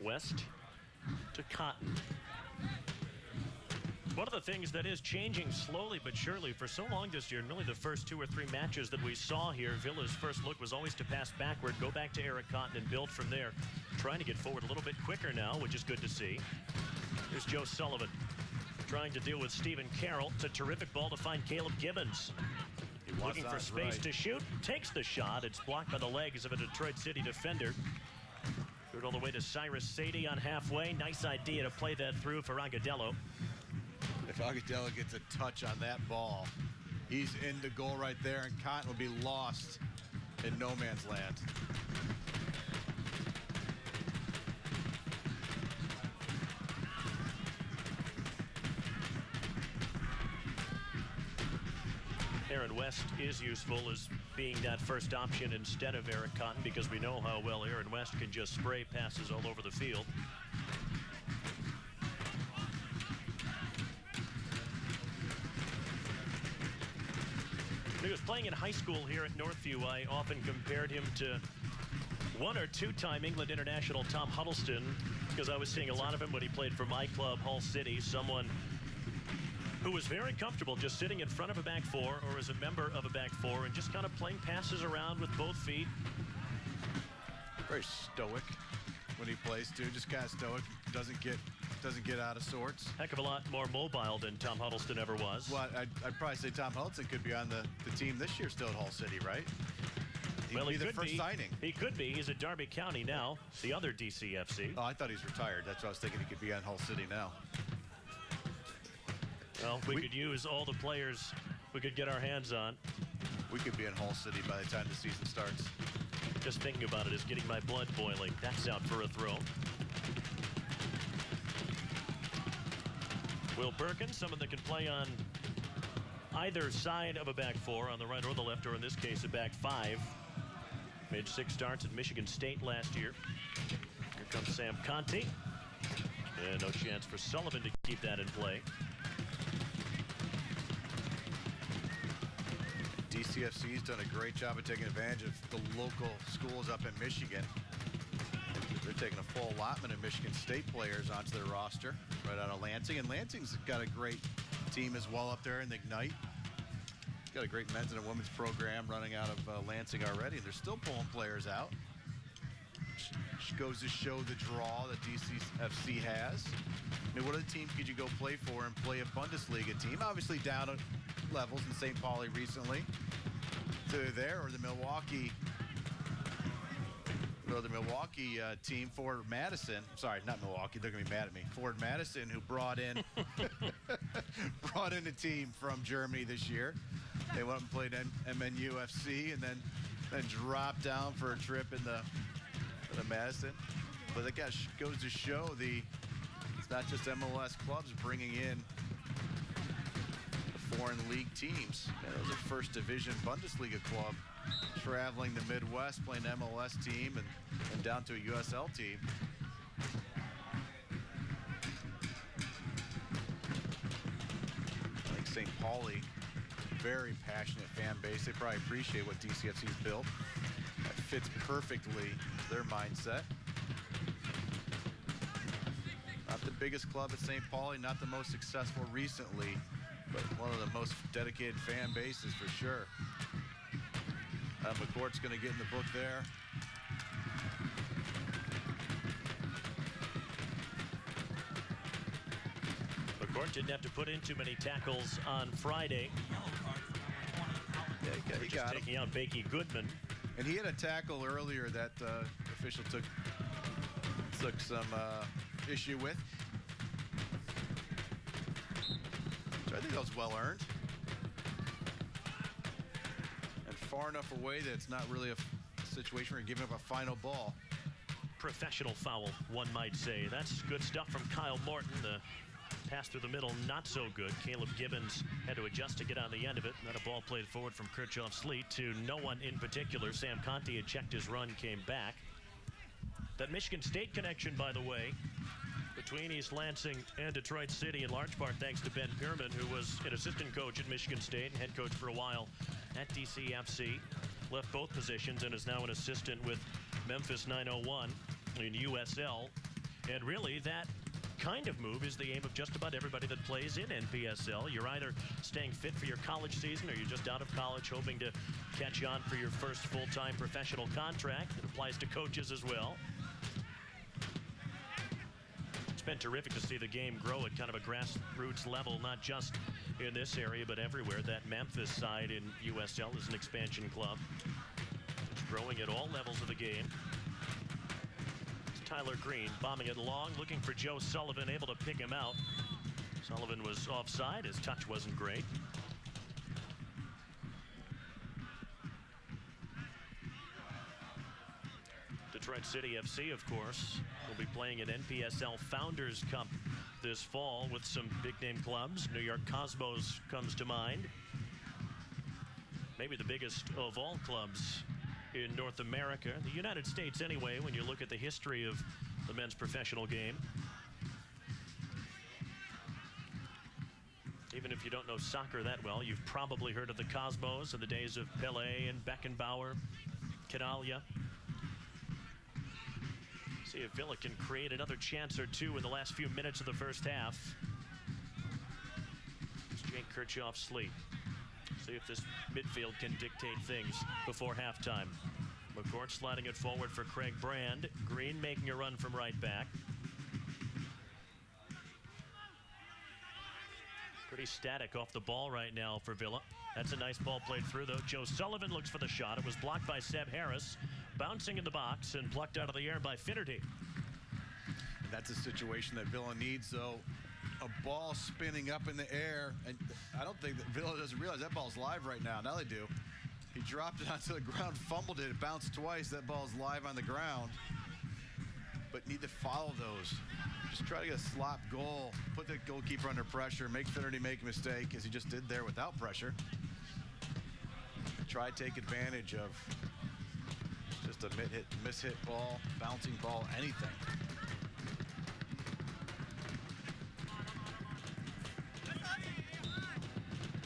West to Cotton. One of the things that is changing slowly but surely for so long this year, and really the first 2 or 3 matches that we saw here, Villa's first look was always to pass backward, go back to Eric Cotton and build from there. Trying to get forward a little bit quicker now, which is good to see. Here's Joe Sullivan trying to deal with Stephen Carroll. It's a terrific ball to find Caleb Gibbons. Looking for space to shoot, takes the shot. It's blocked by the legs of a Detroit City defender. Threw it all the way to Cyrus Sadie on halfway. Nice idea to play that through for Agudelo. If Agudelo gets a touch on that ball, he's in the goal right there, and Cotton will be lost in no man's land. Aaron West is useful as being that first option instead of Eric Cotton, because we know how well Aaron West can just spray passes all over the field. When he was playing in high school here at Northview, I often compared him to 1 or 2-time England international Tom Huddleston, because I was seeing a lot of him when he played for my club, Hull City, someone who was very comfortable just sitting in front of a back four or as a member of a back four and just kind of playing passes around with both feet. Very stoic when he plays too, just kind of stoic, doesn't get out of sorts. Heck of a lot more mobile than Tom Huddleston ever was. Well, I'd probably say Tom Huddleston could be on the team this year still at Hull City, right? Well, he could be. Signing. He could be. He's at Derby County now, the other DCFC. Oh, I thought he's retired. That's what I was thinking. He could be on Hull City now. Well, we could use all the players we could get our hands on. We could be in Hull City by the time the season starts. Just thinking about it is getting my blood boiling. That's out for a throw. Will Perkins, someone that can play on either side of a back four, on the right or the left, or in this case, a back five. Made 6 starts at Michigan State last year. Here comes Sam Conti. And no chance for Sullivan to keep that in play. DCFC's done a great job of taking advantage of the local schools up in Michigan. They're taking a full allotment of Michigan State players onto their roster right out of Lansing. And Lansing's got a great team as well up there in the Ignite. It's got a great men's and a women's program running out of Lansing already. And they're still pulling players out. Which goes to show the draw that DCFC has. I mean, what other teams could you go play for and play a Bundesliga team? Obviously down at levels in St. Pauli recently. To there, or the Milwaukee the Milwaukee team, Ford Madison. Sorry, not Milwaukee. They're going to be mad at me. Ford Madison, who brought in a team from Germany this year. They went and played MNUFC and then dropped down for a trip in the Madison. But that goes to show it's not just MLS clubs bringing in the foreign league teams. It was a first division Bundesliga club traveling the Midwest, playing an MLS team and down to a USL team. I think St. Pauli, very passionate fan base. They probably appreciate what DCFC's built. That fits perfectly their mindset. Not the biggest club at St. Pauli, not the most successful recently, but one of the most dedicated fan bases for sure. McCourt's going to get in the book there. McCourt didn't have to put in too many tackles on Friday. Yeah, he got taking out Bakey Goodman. And he had a tackle earlier that official took some issue with. So I think that was well earned. And far enough away that it's not really a situation where you're giving up a final ball. Professional foul, one might say. That's good stuff from Kyle Morton. The pass through the middle, not so good. Caleb Gibbons had to adjust to get on the end of it. Then a ball played forward from Kirchhoff-Sleet to no one in particular. Sam Conti had checked his run, came back. That Michigan State connection, by the way, between East Lansing and Detroit City, in large part thanks to Ben Pierman, who was an assistant coach at Michigan State and head coach for a while at DCFC. Left both positions and is now an assistant with Memphis 901 in USL. And really, that kind of move is the aim of just about everybody that plays in NPSL. You're either staying fit for your college season or you're just out of college hoping to catch on for your first full-time professional contract. It applies to coaches as well. It's been terrific to see the game grow at kind of a grassroots level, not just in this area, but everywhere. That Memphis side in USL is an expansion club. It's growing at all levels of the game. It's Tyler Green bombing it long, looking for Joe Sullivan, able to pick him out. Sullivan was offside. His touch wasn't great. Detroit City FC, of course, will be playing an NPSL Founders Cup this fall with some big-name clubs. New York Cosmos comes to mind. Maybe the biggest of all clubs in North America, the United States anyway, when you look at the history of the men's professional game. Even if you don't know soccer that well, you've probably heard of the Cosmos in the days of Pelé and Beckenbauer, Canalia. See if Villa can create another chance or two in the last few minutes of the first half. It's Jake Kirchhoff-Sleet. See if this midfield can dictate things before halftime. McCourt sliding it forward for Craig Brand. Green making a run from right back. Pretty static off the ball right now for Villa. That's a nice ball played through, though. Joe Sullivan looks for the shot. It was blocked by Seb Harris. Bouncing in the box and plucked out of the air by Finnerty. That's a situation that Villa needs, though. A ball spinning up in the air. And I don't think that Villa doesn't realize that ball's live right now. Now they do. He dropped it onto the ground, fumbled it. It bounced twice. That ball's live on the ground. But need to follow those. Just try to get a slop goal. Put the goalkeeper under pressure. Make Finnerty make a mistake, as he just did there without pressure. Try to take advantage of just a miss-hit ball, bouncing ball, anything.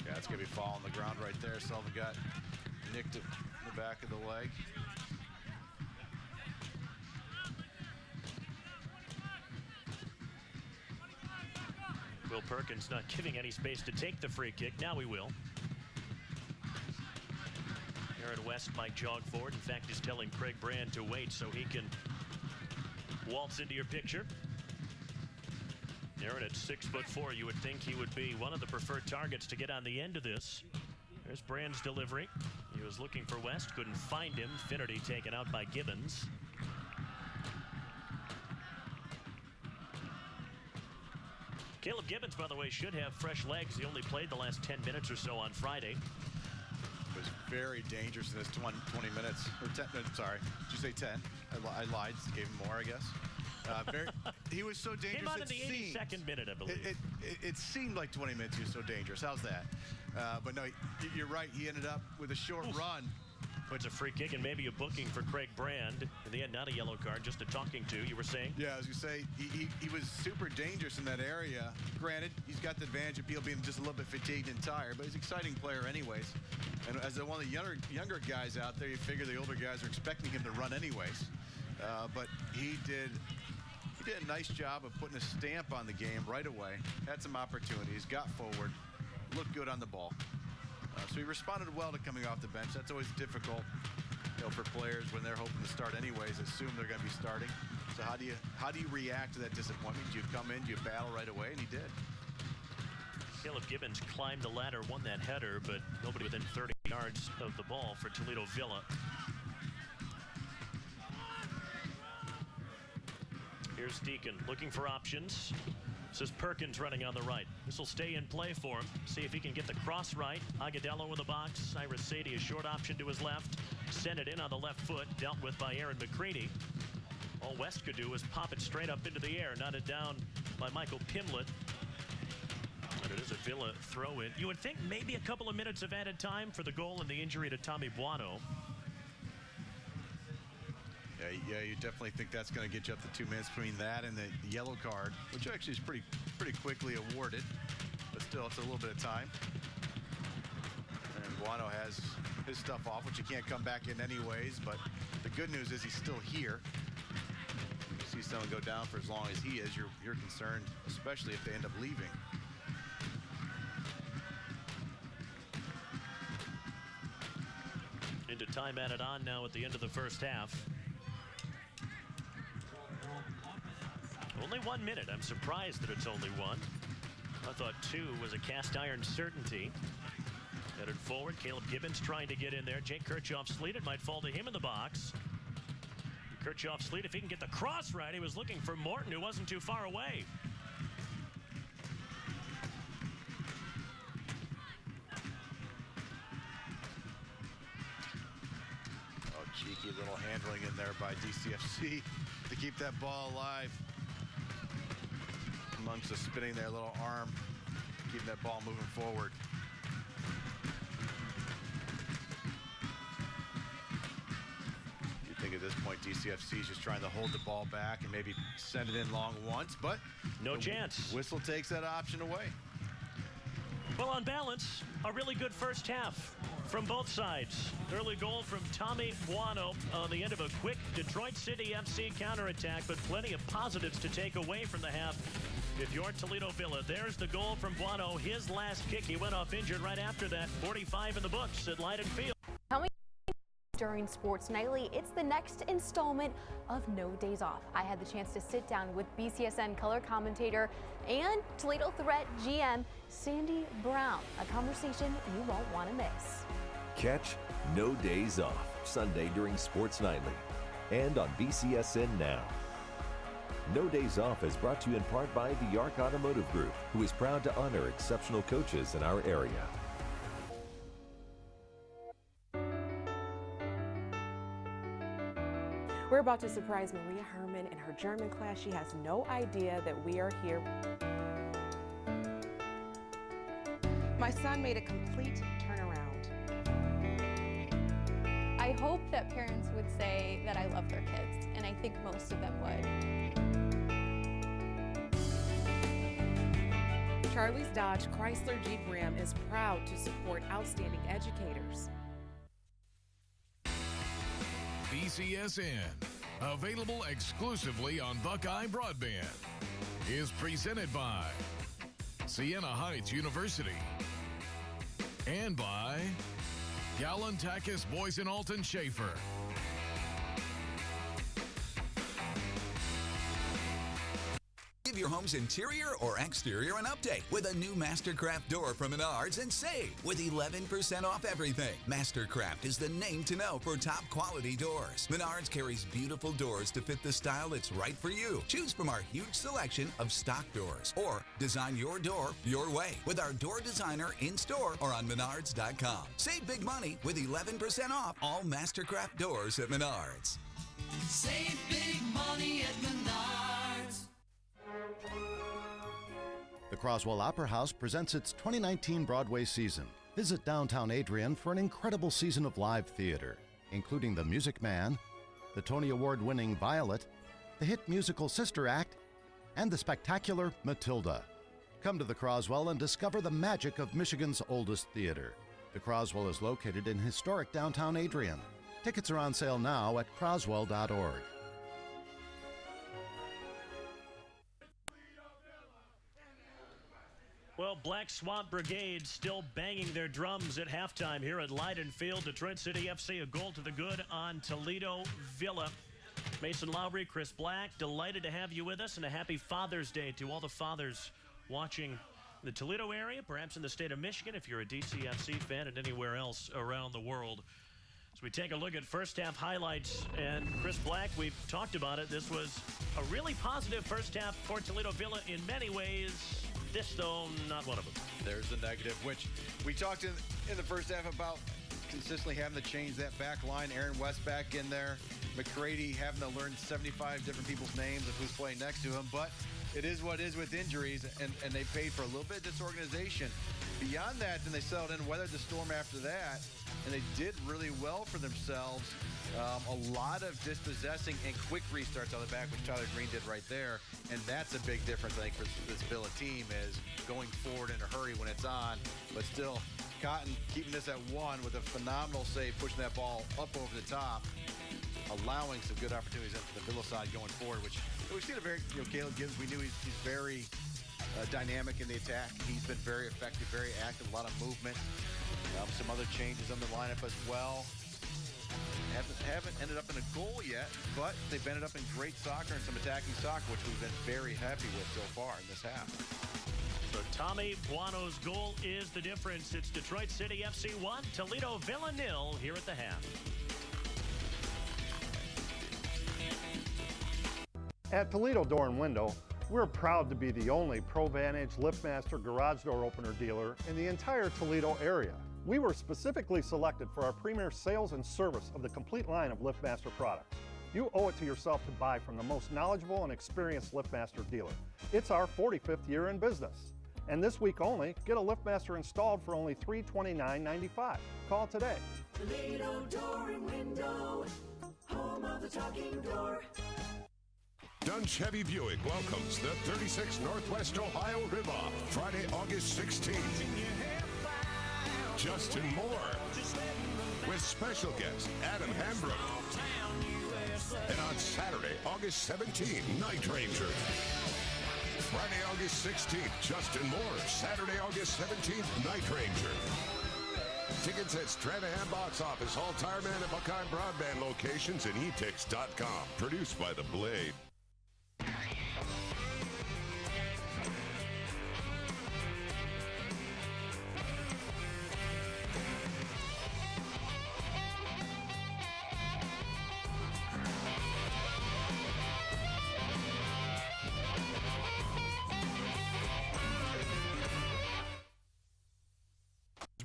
Yeah, it's going to be fall on the ground right there. Sullivan got nicked in the back of the leg. Will Perkins not giving any space to take the free kick. Now he will. Aaron West might jog forward. In fact, he's telling Craig Brand to wait so he can waltz into your picture. Aaron at 6'4", you would think he would be one of the preferred targets to get on the end of this. There's Brand's delivery. He was looking for West, couldn't find him. Finnerty taken out by Gibbons. Caleb Gibbons, by the way, should have fresh legs. He only played the last 10 minutes or so on Friday. It was very dangerous in his 20 minutes. Or 10, sorry, did you say 10? I lied. Gave him more, I guess. He was so dangerous. Came on in the 82nd minute, I believe. It seemed like 20 minutes he was so dangerous. How's that? But no, you're right. He ended up with a short run. Puts a free kick and maybe a booking for Craig Brand. In the end, not a yellow card, just a talking to, you were saying? Yeah, I was going to say, he was super dangerous in that area. Granted, he's got the advantage of people being just a little bit fatigued and tired, but he's an exciting player anyways. And as one of the younger guys out there, you figure the older guys are expecting him to run anyways. But he did a nice job of putting a stamp on the game right away. Had some opportunities, got forward, looked good on the ball. So he responded well to coming off the bench. That's always difficult, for players when they're hoping to start anyways, assume they're going to be starting. So how do you react to that disappointment? Do you come in, do you battle right away? And he did. Caleb Gibbons climbed the ladder, won that header, but nobody within 30 yards of the ball for Toledo Villa. Here's Deacon looking for options. This is Perkins running on the right. This will stay in play for him. See if he can get the cross right. Agudelo in the box. Cyrus Sadie, a short option to his left. Send it in on the left foot. Dealt with by Aaron McCready. All West could do was pop it straight up into the air. Knotted down by Michael Pimlett. But it is a Villa throw-in. You would think maybe a couple of minutes of added time for the goal and the injury to Tommy Buono. Yeah, you definitely think that's going to get you up to 2 minutes between that and the yellow card, which actually is pretty quickly awarded, but still it's a little bit of time. And Buono has his stuff off, which he can't come back in anyways, but the good news is he's still here. You see someone go down for as long as he is, you're concerned, especially if they end up leaving. Into time added on now at the end of the first half. Only 1 minute. I'm surprised that it's only one. I thought 2 was a cast iron certainty. Headed forward. Caleb Gibbons trying to get in there. Jake Kirchhoff-Sleet. It might fall to him in the box. Kirchhoff-Sleet, if he can get the cross right, he was looking for Morton, who wasn't too far away. Oh, cheeky little handling in there by DCFC to keep that ball alive. Monks is spinning their little arm, keeping that ball moving forward. You think at this point DCFC is just trying to hold the ball back and maybe send it in long once, but no chance. Whistle takes that option away. Well, on balance, a really good first half from both sides. Early goal from Tommy Buono on the end of a quick Detroit City FC counterattack, but plenty of positives to take away from the half. If you're Toledo Villa, there's the goal from Buono. His last kick, he went off injured right after that. 45 in the books at Leiden Field. Coming during Sports Nightly, it's the next installment of No Days Off. I had the chance to sit down with BCSN color commentator and Toledo Threat GM Sandy Brown. A conversation you won't want to miss. Catch No Days Off Sunday during Sports Nightly and on BCSN Now. No Days Off is brought to you in part by the Yark Automotive Group, who is proud to honor exceptional coaches in our area. We're about to surprise Maria Herman in her German class. She has no idea that we are here. My son made a complete turnaround. I hope that parents would say that I love their kids, and I think most of them would. Charlie's Dodge Chrysler Jeep Ram is proud to support outstanding educators. BCSN, available exclusively on Buckeye Broadband, is presented by Siena Heights University and by Gallon Takis Boyce & Alton Schaefer. Give your home's interior or exterior an update with a new Mastercraft door from Menards and save with 11% off everything. Mastercraft is the name to know for top quality doors. Menards carries beautiful doors to fit the style that's right for you. Choose from our huge selection of stock doors or design your door your way with our door designer in-store or on Menards.com. Save big money with 11% off all Mastercraft doors at Menards. Save big money at Menards. The Croswell Opera House presents its 2019 Broadway season. Visit downtown Adrian for an incredible season of live theater, including The Music Man, the Tony Award-winning Violet, the hit musical Sister Act, and the spectacular Matilda. Come to the Croswell and discover the magic of Michigan's oldest theater. The Croswell is located in historic downtown Adrian. Tickets are on sale now at croswell.org. Well, Black Swamp Brigade still banging their drums at halftime here at Leiden Field. Detroit City FC a goal to the good on Toledo Villa. Mason Lowry, Chris Black, delighted to have you with us, and a happy Father's Day to all the fathers watching the Toledo area, perhaps in the state of Michigan, if you're a DCFC fan, and anywhere else around the world. So we take a look at first half highlights, and Chris Black, we've talked about it. This was a really positive first half for Toledo Villa in many ways. This, though, not one of them. There's the negative, which we talked in the first half about consistently having to change that back line. Aaron West back in there. McCready having to learn 75 different people's names of who's playing next to him. But it is what it is with injuries, and they paid for a little bit of disorganization. Beyond that, then they settled in, weathered the storm after that, and they did really well for themselves. A lot of dispossessing and quick restarts on the back, which Tyler Green did right there. And that's a big difference, I think, for this Villa team, is going forward in a hurry when it's on. But still, Cotton keeping this at 1 with a phenomenal save, pushing that ball up over the top, allowing some good opportunities into the Villa side going forward, which we've seen a very, Caleb Gibbs, we knew he's very dynamic in the attack. He's been very effective, very active, a lot of movement. Some other changes on the lineup as well. Haven't ended up in a goal yet, but they've ended up in great soccer and some attacking soccer, which we've been very happy with so far in this half. So Tommy Buono's goal is the difference. It's Detroit City FC 1, Toledo Villa 0 here at the half. At Toledo Door and Window, we're proud to be the only ProVantage LiftMaster garage door opener dealer in the entire Toledo area. We were specifically selected for our premier sales and service of the complete line of LiftMaster products. You owe it to yourself to buy from the most knowledgeable and experienced LiftMaster dealer. It's our 45th year in business. And this week only, get a LiftMaster installed for only $329.95. Call today. Toledo Door and Window, home of the talking door. Dunn Chevy Buick welcomes the 36 Northwest Ohio Riv-Off, Friday, August 16th. Justin Moore, with special guest Adam Hambrook. And on Saturday, August 17th, Night Ranger. Friday, August 16th, Justin Moore. Saturday, August 17th, Night Ranger. Tickets at Stranahan Box Office, Hall Tireman, and Buckeye Broadband locations, and etix.com. Produced by The Blade.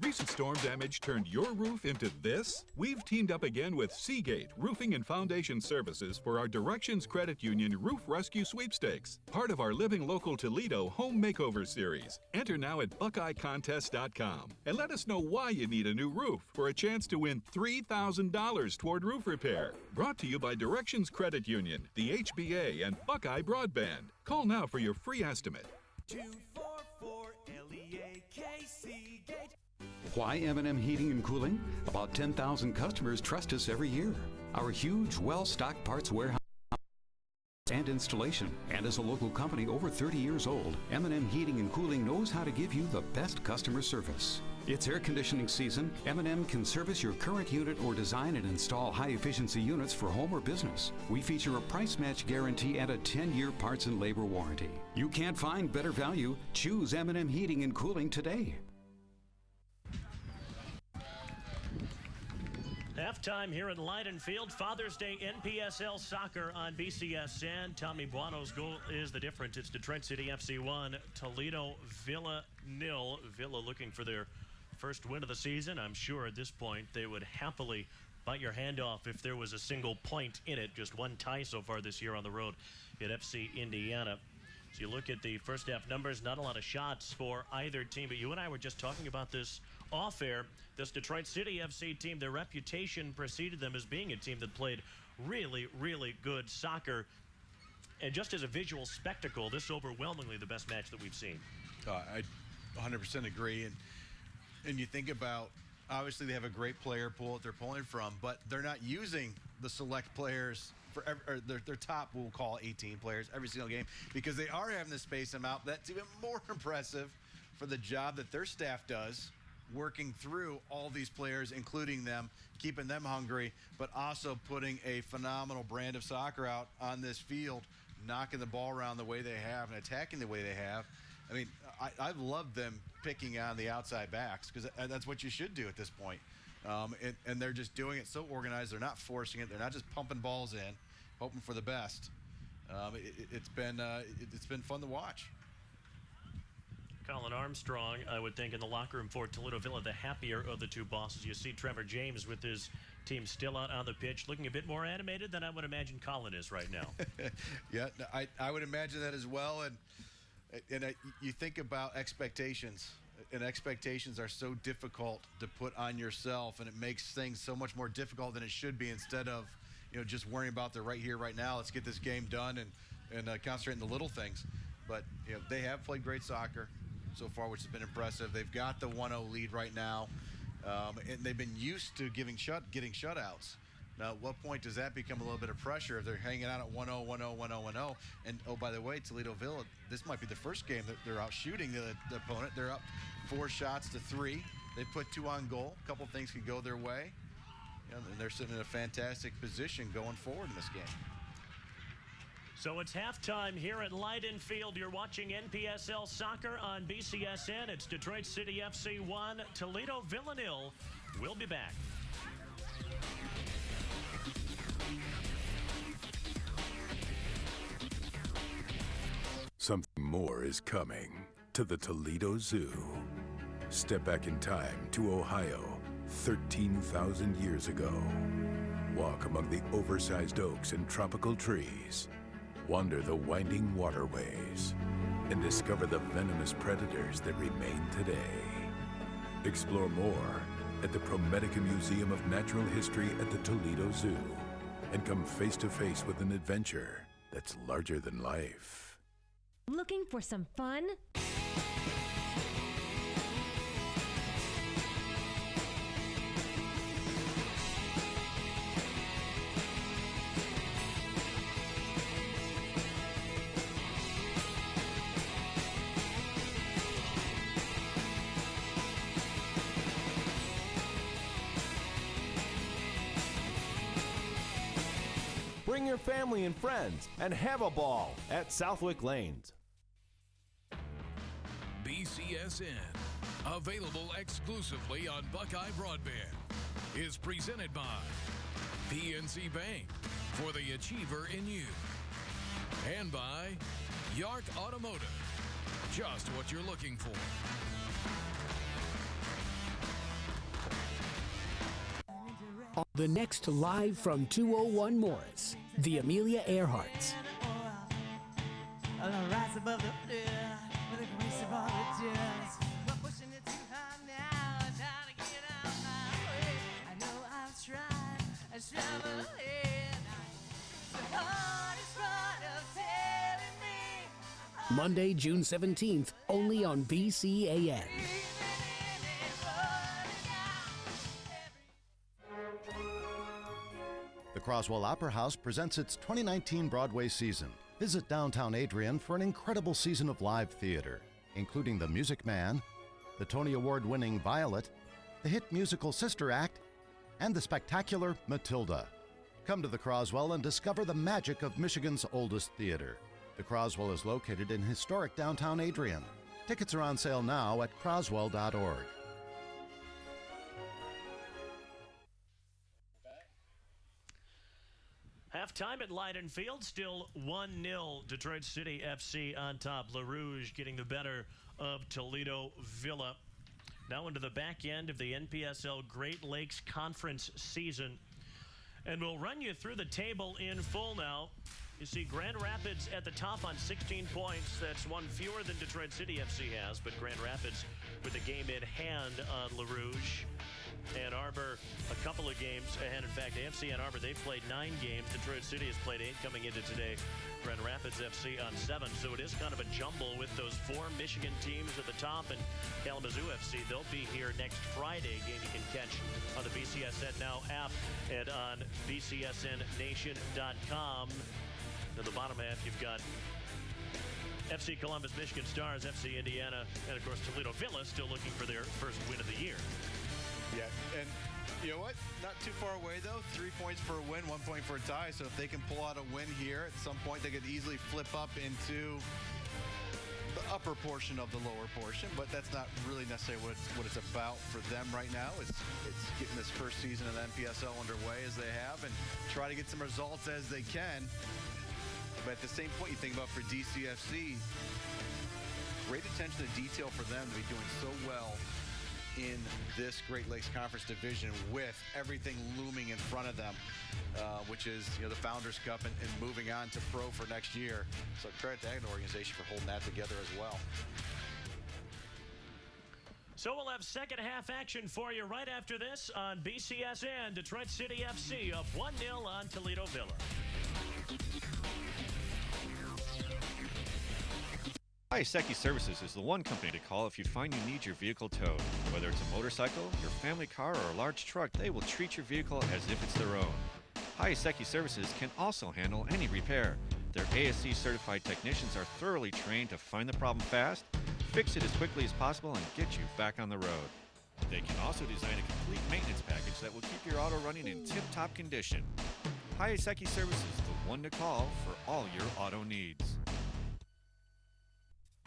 Recent storm damage turned your roof into this? We've teamed up again with Seagate Roofing and Foundation Services for our Directions Credit Union Roof Rescue Sweepstakes, part of our Living Local Toledo Home Makeover Series. Enter now at buckeyecontest.com and let us know why you need a new roof for a chance to win $3,000 toward roof repair. Brought to you by Directions Credit Union, the HBA, and Buckeye Broadband. Call now for your free estimate. 244-LEAK Seagate. Why M&M Heating and Cooling? About 10,000 customers trust us every year. Our huge, well-stocked parts warehouse and installation. And as a local company over 30 years old, M&M Heating and Cooling knows how to give you the best customer service. It's air conditioning season. M&M can service your current unit or design and install high-efficiency units for home or business. We feature a price match guarantee and a 10-year parts and labor warranty. You can't find better value. Choose M&M Heating and Cooling today. Halftime here at Leiden Field. Father's Day NPSL soccer on BCSN. Tommy Buono's goal is the difference. It's Detroit City FC 1, Toledo Villa 0. Villa looking for their first win of the season. I'm sure at this point they would happily bite your hand off if there was a single point in it. Just one tie so far this year on the road at FC Indiana. So you look at the first half numbers, not a lot of shots for either team, but you and I were just talking about this off air. This Detroit City FC team, their reputation preceded them as being a team that played really, really good soccer. And just as a visual spectacle, this is overwhelmingly the best match that we've seen. I 100% agree. And you think about, obviously they have a great player pool that they're pulling from, but they're not using the select players for their top, we'll call 18 players every single game, because they are having to space them out. That's even more impressive for the job that their staff does, working through all these players, including them, keeping them hungry, but also putting a phenomenal brand of soccer out on this field, knocking the ball around the way they have and attacking the way they have. I mean, I've loved them picking on the outside backs, because that's what you should do at this point. And they're just doing it so organized. They're not forcing it. They're not just pumping balls in, hoping for the best. It's been fun to watch. Colin Armstrong, I would think, in the locker room for Toledo Villa, the happier of the two bosses. You see Trevor James with his team still out on the pitch, looking a bit more animated than I would imagine Colin is right now. Yeah, I would imagine that as well. And you think about expectations, and expectations are so difficult to put on yourself, and it makes things so much more difficult than it should be, instead of, just worrying about the right here, right now. Let's get this game done and concentrate on the little things. But they have played great soccer so far, which has been impressive. They've got the 1-0 lead right now, and they've been used to getting shutouts. Now, at what point does that become a little bit of pressure if they're hanging out at 1-0, 1-0, 1-0, 1-0? And, oh, by the way, Toledo Villa, this might be the first game that they're out shooting the opponent. They're up 4 shots to 3. They put 2 on goal. A couple things could go their way. And they're sitting in a fantastic position going forward in this game. So it's halftime here at Leiden Field. You're watching NPSL soccer on BCSN. It's Detroit City FC 1, Toledo Villa 0. We'll be back. Something more is coming to the Toledo Zoo. Step back in time to Ohio, 13,000 years ago. Walk among the oversized oaks and tropical trees. Wander the winding waterways and discover the venomous predators that remain today. Explore more at the Prometica Museum of Natural History at the Toledo Zoo, and come face to face with an adventure that's larger than life. Looking for some fun? Bring your family and friends and have a ball at Southwick Lanes. BCSN, available exclusively on Buckeye Broadband, is presented by PNC Bank, for the achiever in you, and by Yark Automotive, just what you're looking for. The next Live from 201 Morris, the Amelia Earharts. Monday, June 17th, only on BCAN. The Croswell Opera House presents its 2019 Broadway season. Visit downtown Adrian for an incredible season of live theater, including The Music Man, the Tony Award-winning Violet, the hit musical Sister Act, and the spectacular Matilda. Come to the Croswell and discover the magic of Michigan's oldest theater. The Croswell is located in historic downtown Adrian. Tickets are on sale now at croswell.org. Halftime at Leiden Field, still 1-0 Detroit City FC on top. Rouge getting the better of Toledo Villa. Now into the back end of the NPSL Great Lakes Conference season. And we'll run you through the table in full now. You see Grand Rapids at the top on 16 points. That's one fewer than Detroit City FC has, but Grand Rapids with the game in hand on Rouge. Ann Arbor, a couple of games ahead. In fact, AFC Ann Arbor, they've played 9 games. Detroit City has played 8 coming into today. Grand Rapids FC on 7. So it is kind of a jumble with those 4 Michigan teams at the top. And Kalamazoo FC, they'll be here next Friday. Game you can catch on the BCSN Now app and on bcsnnation.com. To the bottom half, you've got FC Columbus, Michigan Stars, FC Indiana, and of course Toledo Villa still looking for their first win of the year. Yeah, and you know what? Not too far away, though. 3 points for a win, 1 point for a tie. So if they can pull out a win here, at some point they could easily flip up into the upper portion of the lower portion. But that's not really necessarily what it's about for them right now. It's getting this first season of the NPSL underway as they have and try to get some results as they can. But at the same point, you think about for DCFC, great attention to detail for them to be doing so well in this Great Lakes Conference division with everything looming in front of them, which is the Founders Cup and moving on to pro for next year. So credit to that organization for holding that together as well. So we'll have second half action for you right after this on BCSN. Detroit City FC up 1-0 on Toledo Villa. Hayaseki Services is the one company to call if you find you need your vehicle towed. Whether it's a motorcycle, your family car, or a large truck, they will treat your vehicle as if it's their own. Hayaseki Services can also handle any repair. Their ASC certified technicians are thoroughly trained to find the problem fast, fix it as quickly as possible, and get you back on the road. They can also design a complete maintenance package that will keep your auto running in tip-top condition. Hayaseki Services, the one to call for all your auto needs.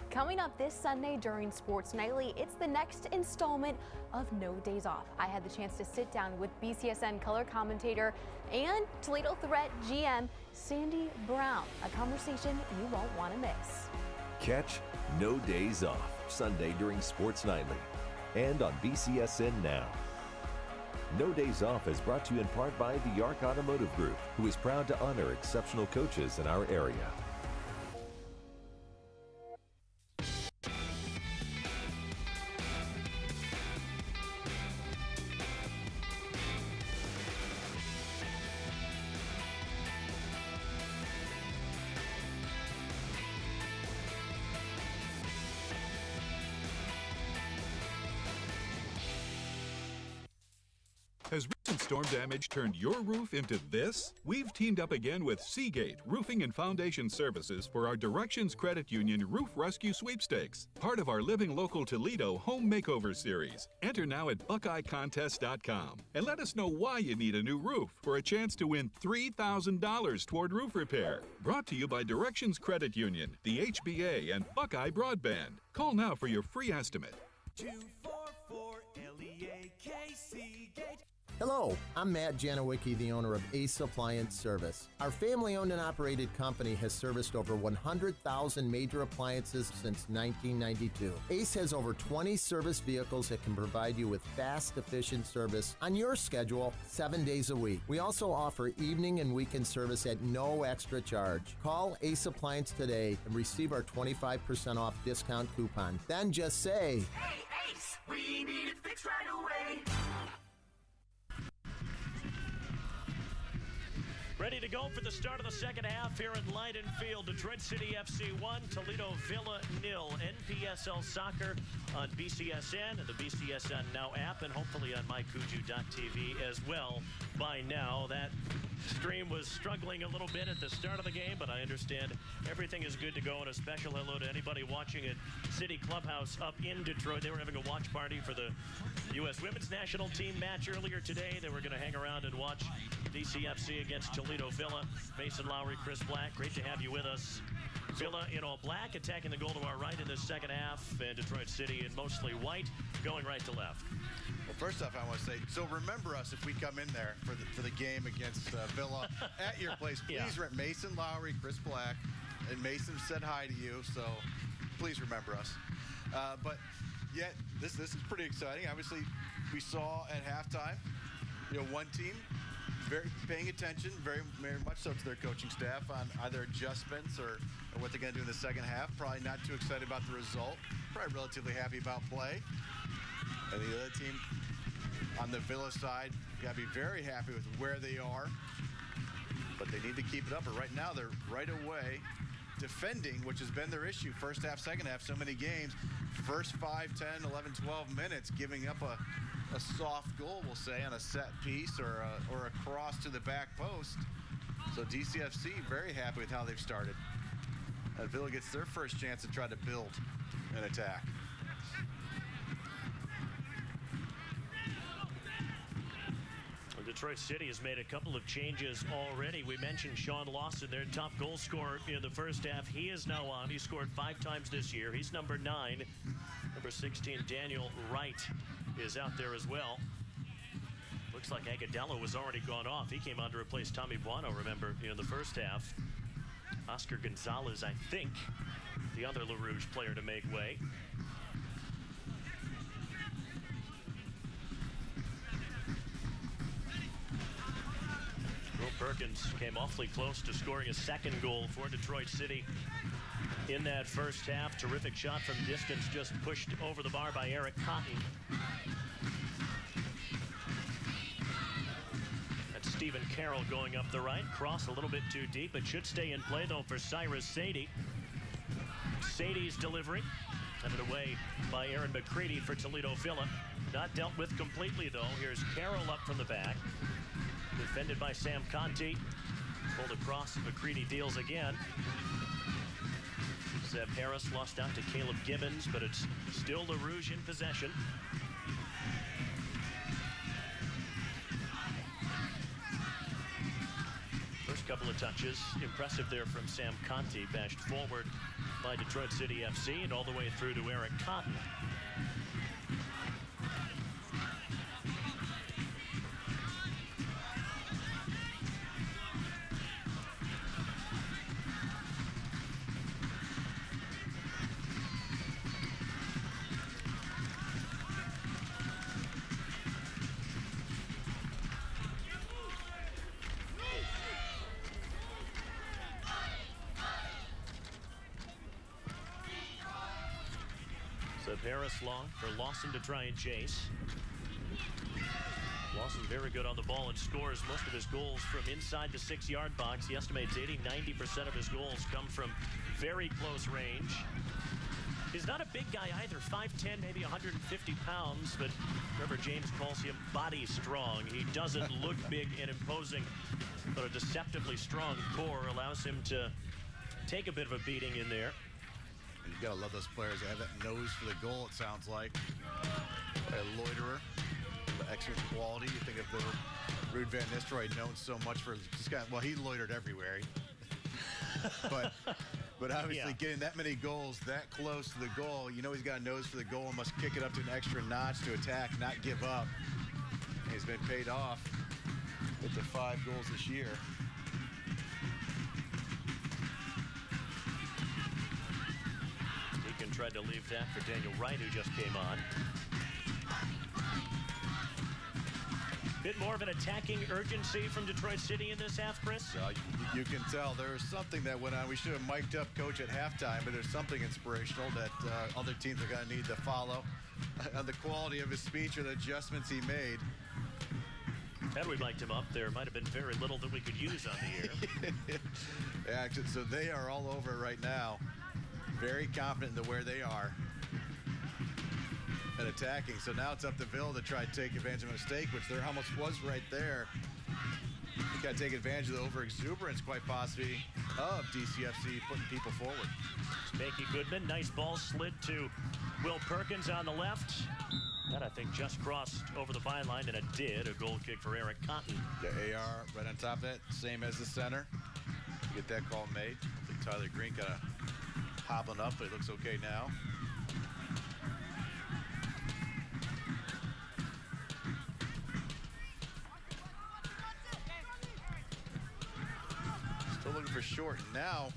Coming up this Sunday during Sports Nightly, it's the next installment of No Days Off. I had the chance to sit down with BCSN color commentator and Toledo Threat GM Sandy Brown, a conversation you won't want to miss. Catch No Days Off Sunday during Sports Nightly and on BCSN Now. No Days Off is brought to you in part by the Yark Automotive Group, who is proud to honor exceptional coaches in our area. Has recent storm damage turned your roof into this? We've teamed up again with Seagate Roofing and Foundation Services for our Directions Credit Union Roof Rescue Sweepstakes, part of our Living Local Toledo Home Makeover Series. Enter now at buckeyecontest.com and let us know why you need a new roof for a chance to win $3,000 toward roof repair. Brought to you by Directions Credit Union, the HBA, and Buckeye Broadband. Call now for your free estimate. 244-LEAK Seagate. Hello, I'm Matt Janowicki, the owner of Ace Appliance Service. Our family-owned and operated company has serviced over 100,000 major appliances since 1992. Ace has over 20 service vehicles that can provide you with fast, efficient service on your schedule 7 days a week. We also offer evening and weekend service at no extra charge. Call Ace Appliance today and receive our 25% off discount coupon. Then just say, Hey, Ace, we need it fixed right away. Ready to go for the start of the second half here at Leiden Field. Detroit City FC 1, Toledo Villa 0. NPSL Soccer on BCSN and the BCSN Now app, and hopefully on mycuju.tv as well by now. That Stream was struggling a little bit at the start of the game, but I understand everything is good to go. And a special hello to anybody watching at City Clubhouse up in Detroit. They were having a watch party for the U.S. Women's National Team match earlier today. They were going to hang around and watch TVFC against Toledo Villa. Mason Lowry, Chris Black, great to have you with us. Villa in all black, attacking the goal to our right in the second half, and Detroit City in mostly white, going right to left. Well, first off, I want to say, so remember us if we come in there for the game against Villa at your place. Please rent Mason Lowry, Chris Black, and Mason said hi to you, so please remember us. But yet, this is pretty exciting. Obviously, we saw at halftime, one team very paying attention, very much so to their coaching staff on either adjustments or what they're going to do in the second half. Probably not too excited about the result. Probably relatively happy about play. And the other team on the Villa side, got to be very happy with where they are. But they need to keep it up. But right now, they're right away defending, which has been their issue. First half, second half, so many games. First 5, 10, 11, 12 minutes, giving up a soft goal, we'll say, on a set piece or a cross to the back post. So TVFC very happy with how they've started. Villa gets their first chance to try to build an attack. Detroit City has made a couple of changes already. We mentioned Sean Lawson, their top goal scorer in the first half. He is now on. He scored 5 times this year. He's number 9. Number 16, Daniel Wright, is out there as well. Looks like Agudelo was already gone off. He came on to replace Tommy Buono, remember, in the first half. Oscar Gonzalez, I think, the other Rouge player to make way. Will Perkins came awfully close to scoring a second goal for Detroit City in that first half. Terrific shot from distance, just pushed over the bar by Eric Cotton. That's Stephen Carroll going up the right. Cross a little bit too deep. It should stay in play, though, for Cyrus Sadie. Sadie's delivery. Handed away by Aaron McCready for Toledo Villa. Not dealt with completely, though. Here's Carroll up from the back. Defended by Sam Conti. Pulled across. McCready deals again. Zeb Harris lost out to Caleb Gibbons, but it's still the Rouge in possession. First couple of touches, impressive there from Sam Conti, bashed forward by Detroit City FC and all the way through to Eric Cotton. Harris long for Lawson to try and chase. Lawson very good on the ball and scores most of his goals from inside the 6-yard box. He estimates 80-90% of his goals come from very close range. He's not a big guy either, 5'10", maybe 150 pounds, but remember James calls him body strong. He doesn't look big and imposing, but a deceptively strong core allows him to take a bit of a beating in there. You gotta love those players that have that nose for the goal, it sounds like. A loiterer, the extra quality. You think of the Ruud Van Nistelrooy, known so much for this guy. Well, he loitered everywhere. but obviously getting that many goals that close to the goal, you know he's got a nose for the goal and must kick it up to an extra notch to attack, not give up. And he's been paid off with the 5 goals this year. Tried to leave that for Daniel Wright, who just came on. Bit more of an attacking urgency from Detroit City in this half, Chris? You can tell there was something that went on. We should have mic'd up Coach at halftime, but there's something inspirational that other teams are going to need to follow on the quality of his speech or the adjustments he made. Had we mic'd him up, there might have been very little that we could use on the air. Yeah, so they are all over right now. Very confident in where they are and attacking. So now it's up to Villa to try to take advantage of a mistake, which there almost was right there. got to take advantage of the over-exuberance, quite possibly, of DCFC putting people forward. Becky Goodman, nice ball slid to Will Perkins on the left. That, I think, just crossed over the byline, and it did. A goal kick for Eric Cotton. The AR right on top of that, same as the center. Get that call made. I think Tyler Green kind of hobbling up, but it looks okay now. Still looking for short. Now,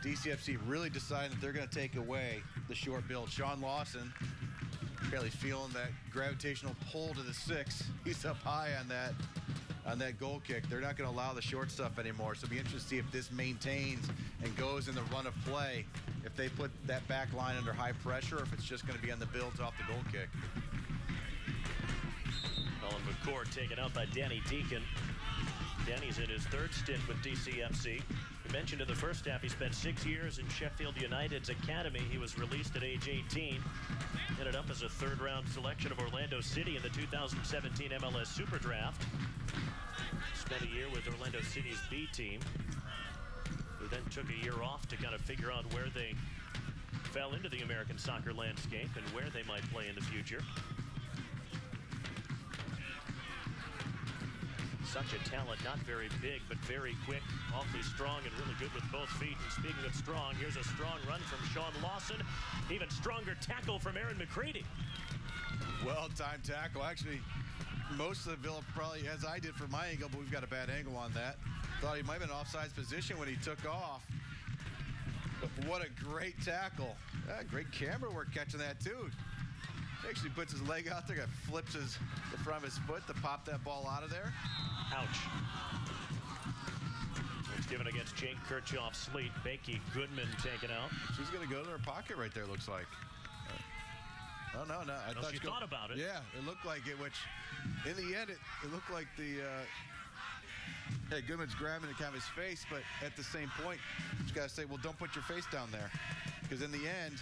DCFC really deciding that they're going to take away the short build. Sean Lawson barely feeling that gravitational pull to the 6. He's up high on that goal kick. They're not going to allow the short stuff anymore. So it'll be interesting to see if this maintains and goes in the run of play, if they put that back line under high pressure, or if it's just going to be on the builds off the goal kick. Colin McCord taken out by Danny Deacon. Danny's in his 3rd stint with DCFC. We mentioned in the first half he spent 6 years in Sheffield United's academy. He was released at age 18. Ended up as a 3rd-round selection of Orlando City in the 2017 MLS Super Draft. Spent a year with Orlando City's B team, who then took a year off to kind of figure out where they fell into the American soccer landscape and where they might play in the future. Such a talent, not very big, but very quick, awfully strong, and really good with both feet. And speaking of strong, here's a strong run from Sean Lawson. Even stronger tackle from Aaron McCready. Well-timed tackle. Actually, most of the Villa probably, as I did from my angle, but we've got a bad angle on that. Thought he might have been offsides position when he took off. But what a great tackle. Great camera work catching that, too. He actually puts his leg out there, flips the front of his foot to pop that ball out of there. Ouch. It's given against Jake Kirchhoff Sleet. Becky Goodman taken out. She's going to go to her pocket right there, looks like. No. I thought she thought about it. Yeah, it looked like it, which in the end, it looked like the Goodman's grabbing it kind of his face, but at the same point, you got to say, well, don't put your face down there. Because in the end,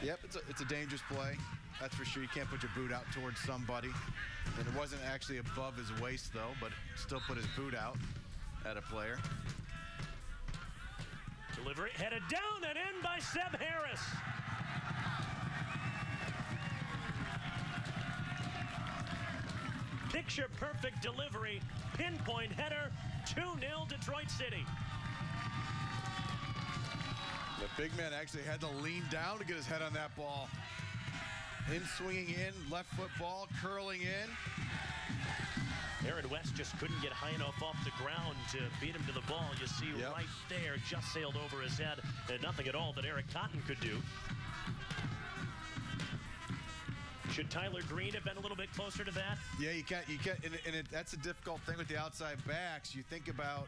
yep, it's a dangerous play. That's for sure. You can't put your boot out towards somebody. And it wasn't actually above his waist, though, but still put his boot out at a player. Delivery headed down and in by Seb Harris. Picture-perfect delivery, pinpoint header, 2-0 Detroit City. The big man actually had to lean down to get his head on that ball. In swinging in, left foot ball, curling in. Aaron West just couldn't get high enough off the ground to beat him to the ball. You see right there, just sailed over his head, and nothing at all that Eric Cotton could do. Should Tyler Green have been a little bit closer to that? Yeah, you can't, and that's a difficult thing with the outside backs. You think about,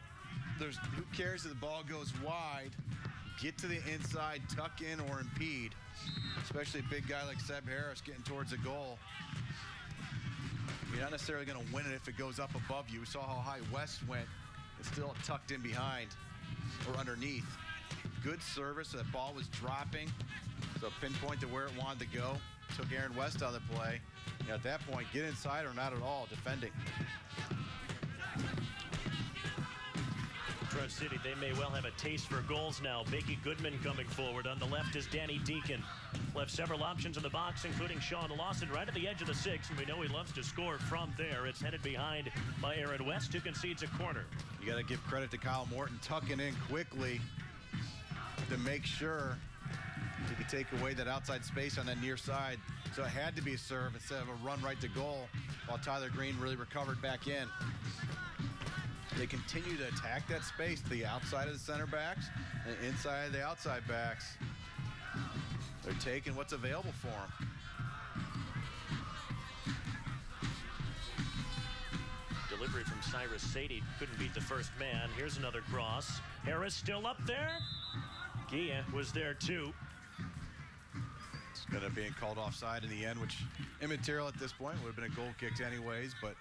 who cares if the ball goes wide? Get to the inside, tuck in, or impede. Especially a big guy like Seb Harris getting towards a goal. You're not necessarily going to win it if it goes up above you. We saw how high West went. It's still tucked in behind or underneath. Good service. That ball was dropping. So pinpoint to where it wanted to go. Took Aaron West out of the play. And at that point, get inside or not at all, defending. Detroit City, they may well have a taste for goals now. Becky Goodman coming forward. On the left is Danny Deacon. Left several options in the box, including Sean Lawson right at the edge of the 6, and we know he loves to score from there. It's headed behind by Aaron West, who concedes a corner. You got to give credit to Kyle Morton tucking in quickly to make sure he could take away that outside space on that near side. So it had to be a serve instead of a run right to goal, while Tyler Green really recovered back in. They continue to attack that space to the outside of the center backs and inside of the outside backs. They're taking what's available for them. Delivery from Cyrus Sadie, couldn't beat the first man. Here's another cross. Harris still up there. Gia was there too. It's going to be called offside in the end, which immaterial at this point. Would have been a goal kick anyways, but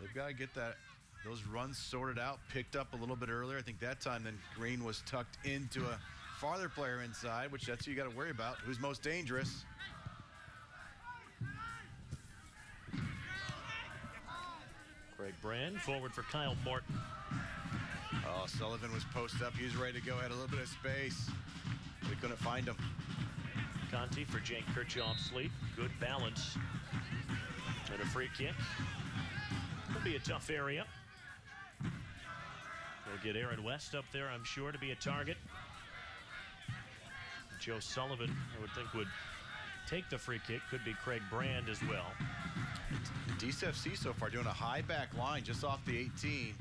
they've got to get those runs sorted out, picked up a little bit earlier. I think that time then Green was tucked into a farther player inside, which that's who you got to worry about. Who's most dangerous? Craig Brand forward for Kyle Morton. Oh, Sullivan was posted up. He was ready to go. Had a little bit of space. We couldn't find him. Conti for Jake Kirchhoff-Sleep. Good balance. And a free kick. Will be a tough area. They'll get Aaron West up there, I'm sure, to be a target. Joe Sullivan, I would think, would take the free kick. Could be Craig Brand as well. TVFC so far doing a high back line just off the 18.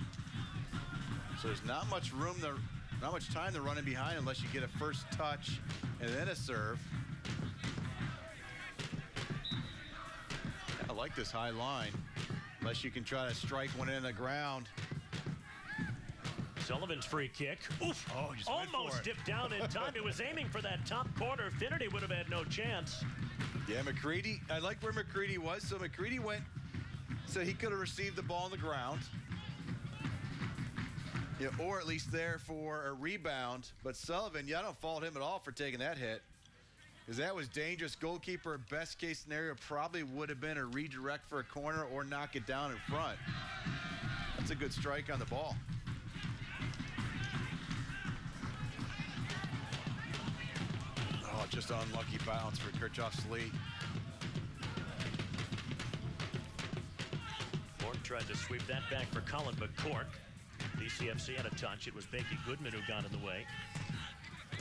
So there's not much room there, not much time to run in behind unless you get a first touch and then a serve. I like this high line, unless you can try to strike one in the ground. Sullivan's free kick. Oof! Oh, just almost dipped down in time. It was aiming for that top corner. Finnerty would have had no chance. Yeah, McCready. I like where McCready was. So McCready went, so he could have received the ball on the ground. Yeah, or at least there for a rebound. But Sullivan, I don't fault him at all for taking that hit, because that was dangerous. Goalkeeper, best case scenario, probably would have been a redirect for a corner or knock it down in front. That's a good strike on the ball. Oh, just an unlucky bounce for Kirchhoff-Sleep. Morton tried to sweep that back for Colin McCourt. DCFC had a touch. It was Bakey Goodman who got in the way.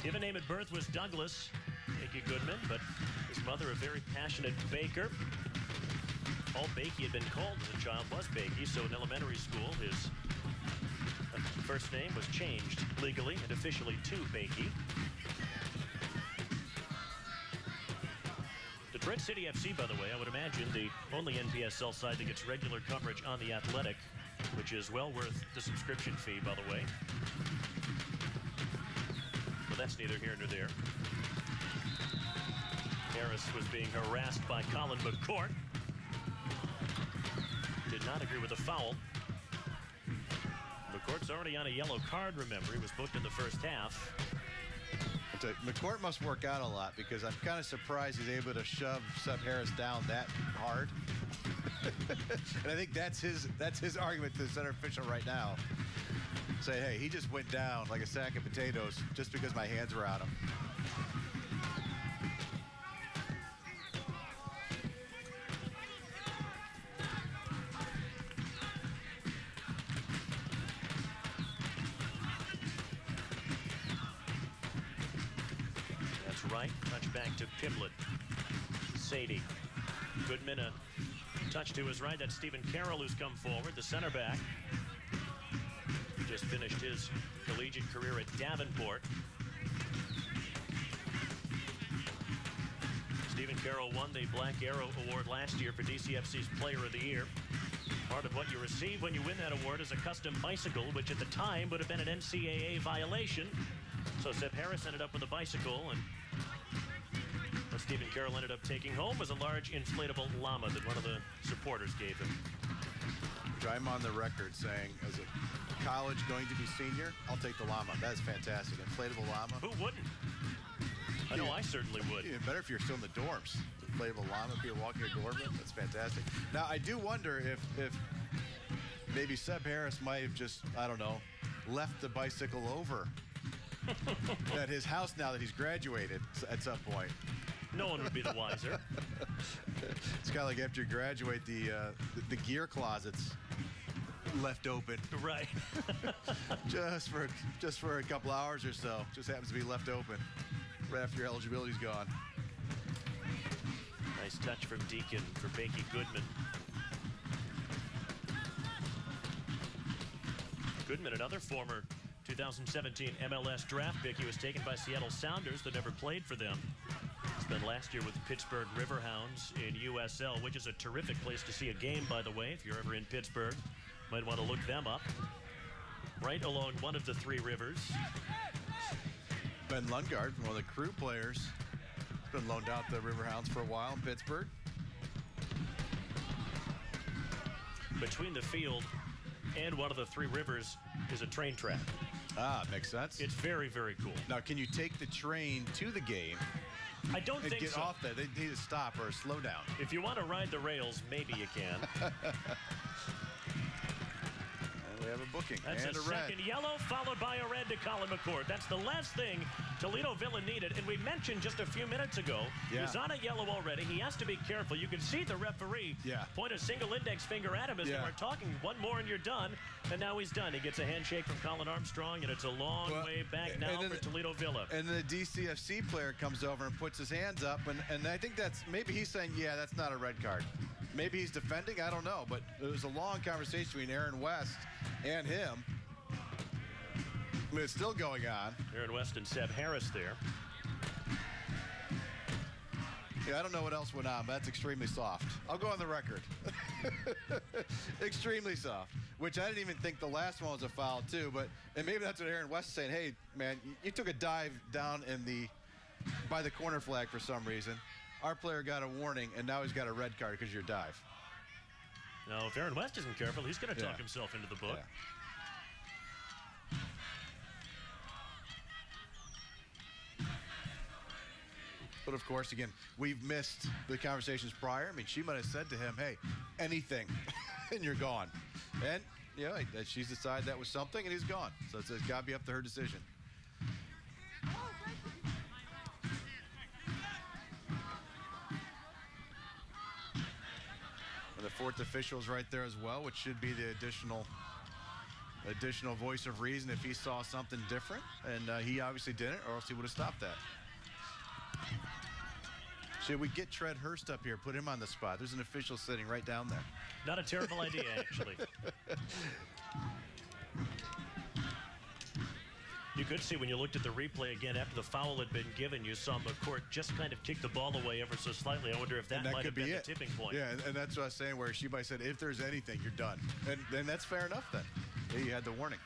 Given name at birth was Douglas Bakey Goodman, but his mother a very passionate baker. All Bakey had been called as a child was Bakey, so in elementary school his first name was changed legally and officially to Bakey. Detroit City FC, by the way, I would imagine the only NPSL side that gets regular coverage on The Athletic, which is well worth the subscription fee, by the way. But that's neither here nor there. Harris was being harassed by Colin McCourt. Did not agree with the foul. McCourt's already on a yellow card, remember. He was booked in the first half. McCourt must work out a lot, because I'm kind of surprised he's able to shove Seb Harris down that hard. And I think that's his argument to the center official right now. Say, hey, he just went down like a sack of potatoes just because my hands were on him. Right, touch back to Pimlet. Sadie. Goodman a touch to his right. That's Stephen Carroll who's come forward, the center back. Just finished his collegiate career at Davenport. Stephen Carroll won the Black Arrow Award last year for DCFC's Player of the Year. Part of what you receive when you win that award is a custom bicycle, which at the time would have been an NCAA violation. So Seb Harris ended up with a bicycle, and what Stephen Carroll ended up taking home was a large inflatable llama that one of the supporters gave him. I'm on the record saying, as a college going to be senior, I'll take the llama. That is fantastic. Inflatable llama. Who wouldn't? I know I certainly would. Even better if you're still in the dorms. Inflatable llama, if you're walking your dorm room, that's fantastic. Now, I do wonder if maybe Seb Harris might have just, I don't know, left the bicycle over at his house now that he's graduated at some point. No one would be the wiser. It's kind of like after you graduate, the gear closets left open. Right. just for a couple hours or so. Just happens to be left open right after your eligibility's gone. Nice touch from Deacon for Bakey Goodman. Goodman, another former 2017 MLS draft pick. He was taken by Seattle Sounders that never played for them. Spent last year with Pittsburgh Riverhounds in USL, which is a terrific place to see a game, by the way. If you're ever in Pittsburgh, might want to look them up. Right along one of the three rivers. Ben Lundgaard, one of the crew players, been loaned out to the Riverhounds for a while in Pittsburgh. Between the field and one of the three rivers is a train track. Ah, makes sense. It's very, very cool. Now, can you take the train to the game? I don't think get so. Off there. They need to stop or slow down. If you want to ride the rails, maybe you can. have a booking. That's and a a red. second yellow, followed by a red to Colin McCord. That's the last thing Toledo Villa needed. And we mentioned just a few minutes ago, he was on a yellow already. He has to be careful. You can see the referee point a single index finger at him as they were talking. One more and you're done. And now he's done. He gets a handshake from Colin Armstrong, and it's a long way back now for Toledo Villa. And the DCFC player comes over and puts his hands up, and I think that's, maybe he's saying, yeah, that's not a red card. Maybe he's defending, I don't know, but it was a long conversation between Aaron West and him. I mean, it's still going on. Aaron West and Seb Harris there. Yeah, I don't know what else went on, but that's extremely soft. I'll go on the record. Extremely soft, which I didn't even think the last one was a foul too, but and maybe that's what Aaron West is saying. Hey, man, you took a dive down in by the corner flag for some reason. Our player got a warning, and now he's got a red card because of your dive. Now, if Aaron West isn't careful, he's going to talk himself into the book. But of course, again, we've missed the conversations prior. I mean, she might have said to him, hey, anything, and you're gone. And, yeah, she's decided that was something, and he's gone. So it's got to be up to her decision. And the fourth official is right there as well, which should be the additional voice of reason if he saw something different. And he obviously didn't, or else he would have stopped that. Should we get Tread Hurst up here, put him on the spot? There's an official sitting right down there. Not a terrible idea, actually. You could see when you looked at the replay again after the foul had been given, you saw McCourt just kind of kick the ball away ever so slightly. I wonder if that might have been the tipping point. Yeah, and that's what I was saying, where she might have said, if there's anything, you're done. And then that's fair enough then. Yeah, you had the warning.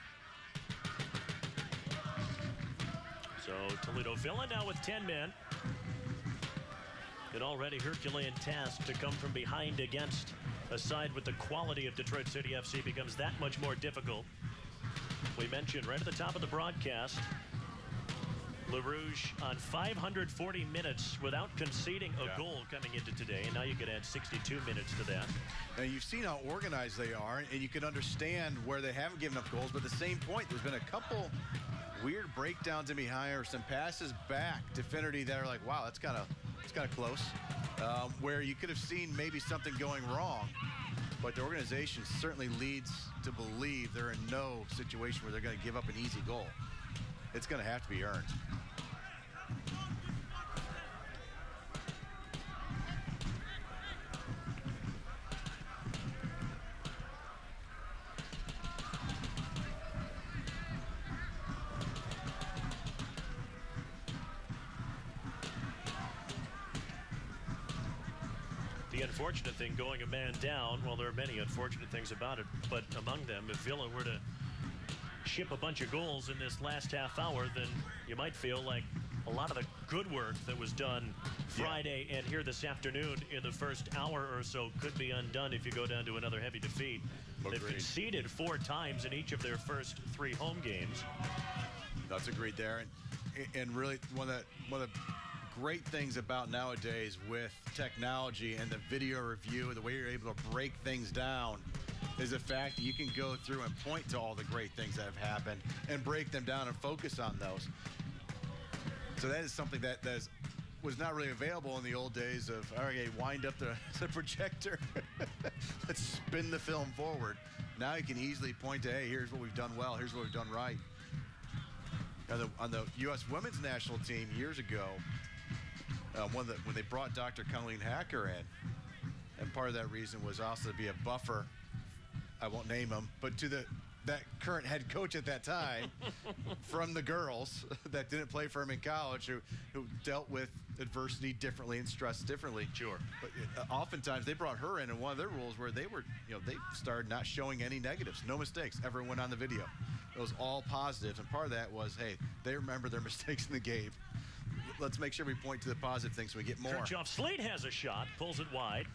So Toledo Villa now with 10 men. An already Herculean task to come from behind against a side with the quality of Detroit City FC becomes that much more difficult. We mentioned right at the top of the broadcast, Rouge on 540 minutes without conceding a goal coming into today. And now you could add 62 minutes to that. Now you've seen how organized they are, and you can understand where they haven't given up goals. But at the same point, there's been a couple weird breakdowns in behind, or some passes back to Finnerty that are like, wow, that's kind of close, where you could have seen maybe something going wrong, but the organization certainly leads to believe they're in no situation where they're going to give up an easy goal. It's going to have to be earned. The unfortunate thing going a man down, well, there are many unfortunate things about it, but among them, if Villa were to ship a bunch of goals in this last half hour, then you might feel like a lot of the good work that was done Friday and here this afternoon in the first hour or so could be undone if you go down to another heavy defeat. Agreed. They've conceded 4 times in each of their first 3 home games. That's agreed there, and really one of the great things about nowadays with technology and the video review, the way you're able to break things down, is the fact that you can go through and point to all the great things that have happened and break them down and focus on those. So that is something that was not really available in the old days of, all right, wind up the projector. Let's spin the film forward. Now you can easily point to, hey, here's what we've done well, here's what we've done right. On the U.S. women's national team years ago, when they brought Dr. Colleen Hacker in, and part of that reason was also to be a buffer, I won't name him, but to that current head coach at that time from the girls that didn't play for him in college, who dealt with adversity differently and stress differently. Sure. But oftentimes they brought her in, and one of their rules where they started not showing any negatives, no mistakes ever went on the video. It was all positives, and part of that was, hey, they remember their mistakes in the game. Let's make sure we point to the positive things so we get more. Kirchhoff-Sleet has a shot, pulls it wide.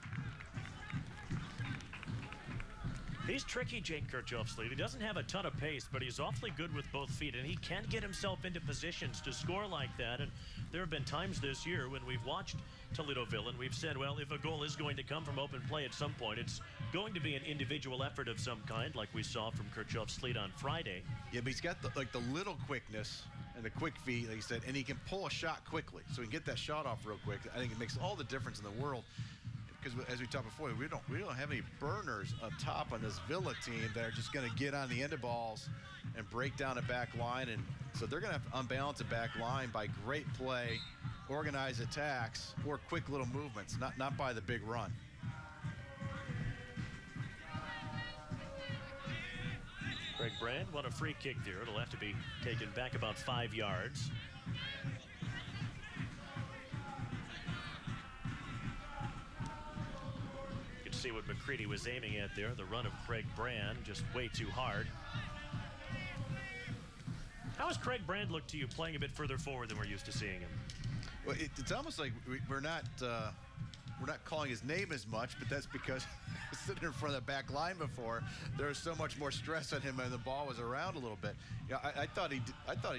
He's tricky, Jake Kirchhoff-Sleet. He doesn't have a ton of pace, but he's awfully good with both feet, and he can get himself into positions to score like that. And there have been times this year when we've watched Toledo Villa, and we've said, well, if a goal is going to come from open play at some point, it's going to be an individual effort of some kind, like we saw from Kirchhoff's Sleet on Friday. Yeah, but he's got the little quickness and the quick feet, like you said, and he can pull a shot quickly. So he can get that shot off real quick. I think it makes all the difference in the world. Because as we talked before, we don't have any burners up top on this Villa team that are just going to get on the end of balls and break down a back line. And so they're going to have to unbalance a back line by great play, organized attacks, or quick little movements, not by the big run. Craig Brand won a free kick there. It'll have to be taken back about 5 yards. You can see what McCready was aiming at there. The run of Craig Brand, just way too hard. How has Craig Brand looked to you playing a bit further forward than we're used to seeing him? Well, it's almost like we're not calling his name as much, but that's because sitting in front of the back line before, there was so much more stress on him and the ball was around a little bit. Yeah, I thought he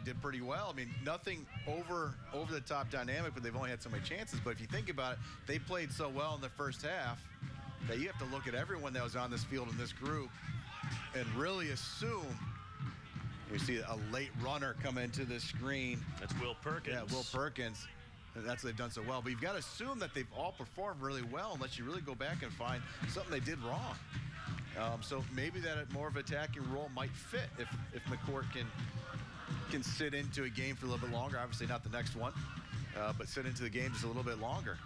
did pretty well. I mean, nothing over the top dynamic, but they've only had so many chances. But if you think about it, they played so well in the first half that you have to look at everyone that was on this field in this group and really assume. You see a late runner come into the screen. That's Will Perkins. Yeah, Will Perkins. That's what they've done so well. But you've got to assume that they've all performed really well unless you really go back and find something they did wrong. So maybe that more of an attacking role might fit if McCourt can sit into a game for a little bit longer. Obviously not the next one, but sit into the game just a little bit longer.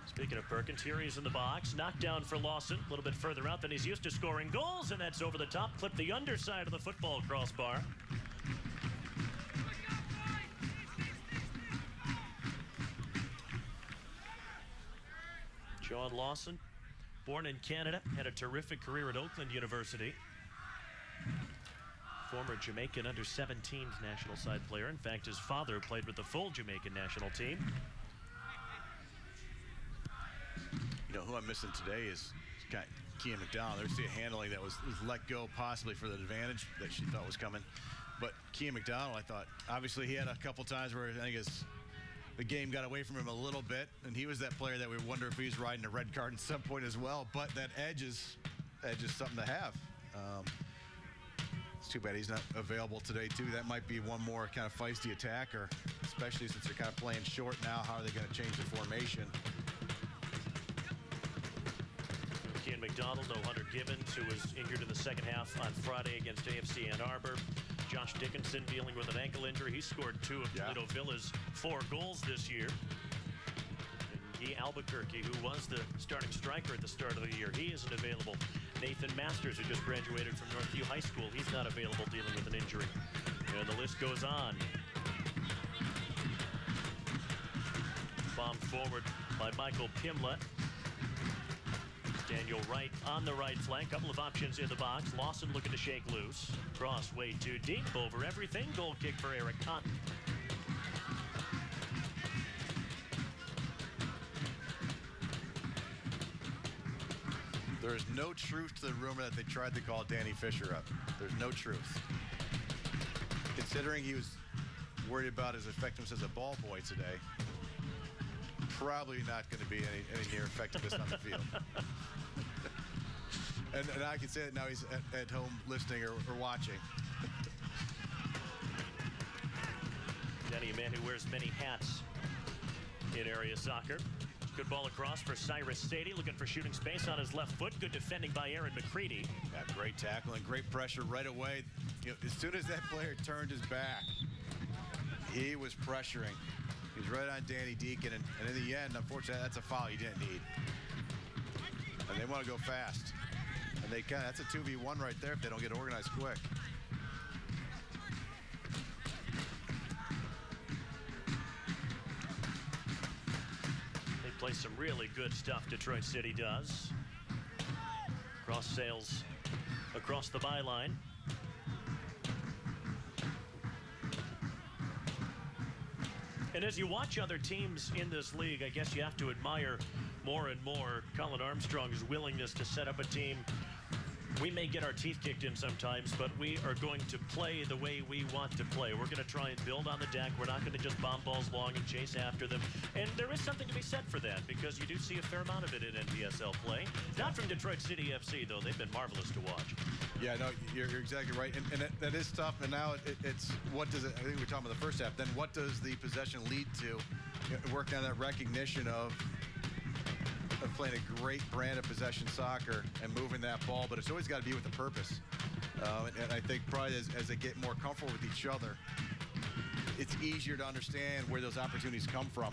Speaking of Perkins, here he's in the box. Knockdown for Lawson. A little bit further out than he's used to scoring goals, and that's over the top. Clipped the underside of the football crossbar. John Lawson, born in Canada, had a terrific career at Oakland University. Former Jamaican under-17 national side player. In fact, his father played with the full Jamaican national team. You know, who I'm missing today is Kean McDonald. There's the handling that was let go possibly for the advantage that she thought was coming. But Kean McDonald, I thought, obviously he had a couple times where I think the game got away from him a little bit, and he was that player that we wonder if he's riding a red card at some point as well. But that edge is something to have. It's too bad he's not available today, too. That might be one more kind of feisty attacker, especially since they're kind of playing short now. How are they going to change the formation? Kean McDonald, no Hunter Gibbons, who was injured in the second half on Friday against AFC Ann Arbor. Josh Dickinson dealing with an ankle injury. He scored 2 of Toledo Villa's 4 goals this year. And Guy Albuquerque, who was the starting striker at the start of the year, he isn't available. Nathan Masters, who just graduated from Northview High School, he's not available dealing with an injury. And the list goes on. Bombed forward by Michael Pimlet. Daniel Wright on the right flank. Couple of options in the box. Lawson looking to shake loose. Cross way too deep. Over everything. Goal kick for Eric Cotton. There's no truth to the rumor that they tried to call Danny Fisher up. There's no truth. Considering he was worried about his effectiveness as a ball boy today, probably not going to be any near effectiveness on the field. And I can say that now he's at home listening or watching. Danny, a man who wears many hats in area soccer. Good ball across for Cyrus Sadie, looking for shooting space on his left foot. Good defending by Aaron McCready. Yeah, great tackle and great pressure right away. You know, as soon as that player turned his back, he was pressuring. He's right on Danny Deacon, and in the end, unfortunately, that's a foul you didn't need. And they want to go fast. And they can. That's a 2v1 right there if they don't get organized quick. They play some really good stuff, Detroit City does. Cross sails across the byline. And as you watch other teams in this league, I guess you have to admire more and more Colin Armstrong's willingness to set up a team we may get our teeth kicked in sometimes, but we are going to play the way we want to play. We're going to try and build on the deck. We're not going to just bomb balls long and chase after them. And there is something to be said for that, because you do see a fair amount of it in NPSL play. Not from Detroit City FC, though. They've been marvelous to watch. Yeah, no, you're exactly right. And that is tough. And now it's what does it, I think we were talking about the first half, then what does the possession lead to? You know, working on that recognition of playing a great brand of possession soccer and moving that ball, but it's always got to be with a purpose. And I think probably as they get more comfortable with each other, it's easier to understand where those opportunities come from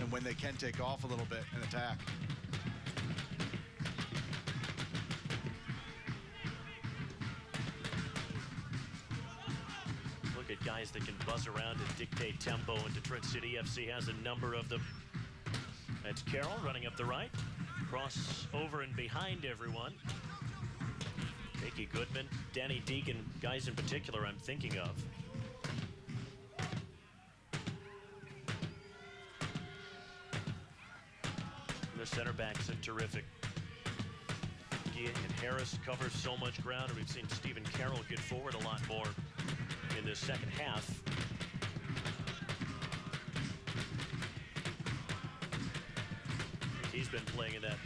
and when they can take off a little bit and attack. Look at guys that can buzz around and dictate tempo, and Detroit City FC has a number of them. That's Carroll running up the right. Cross over and behind everyone. Mickey Goodman, Danny Deacon, guys in particular I'm thinking of. The center backs are terrific. Gia and Harris cover so much ground, and we've seen Stephen Carroll get forward a lot more in the second half. He's been playing in that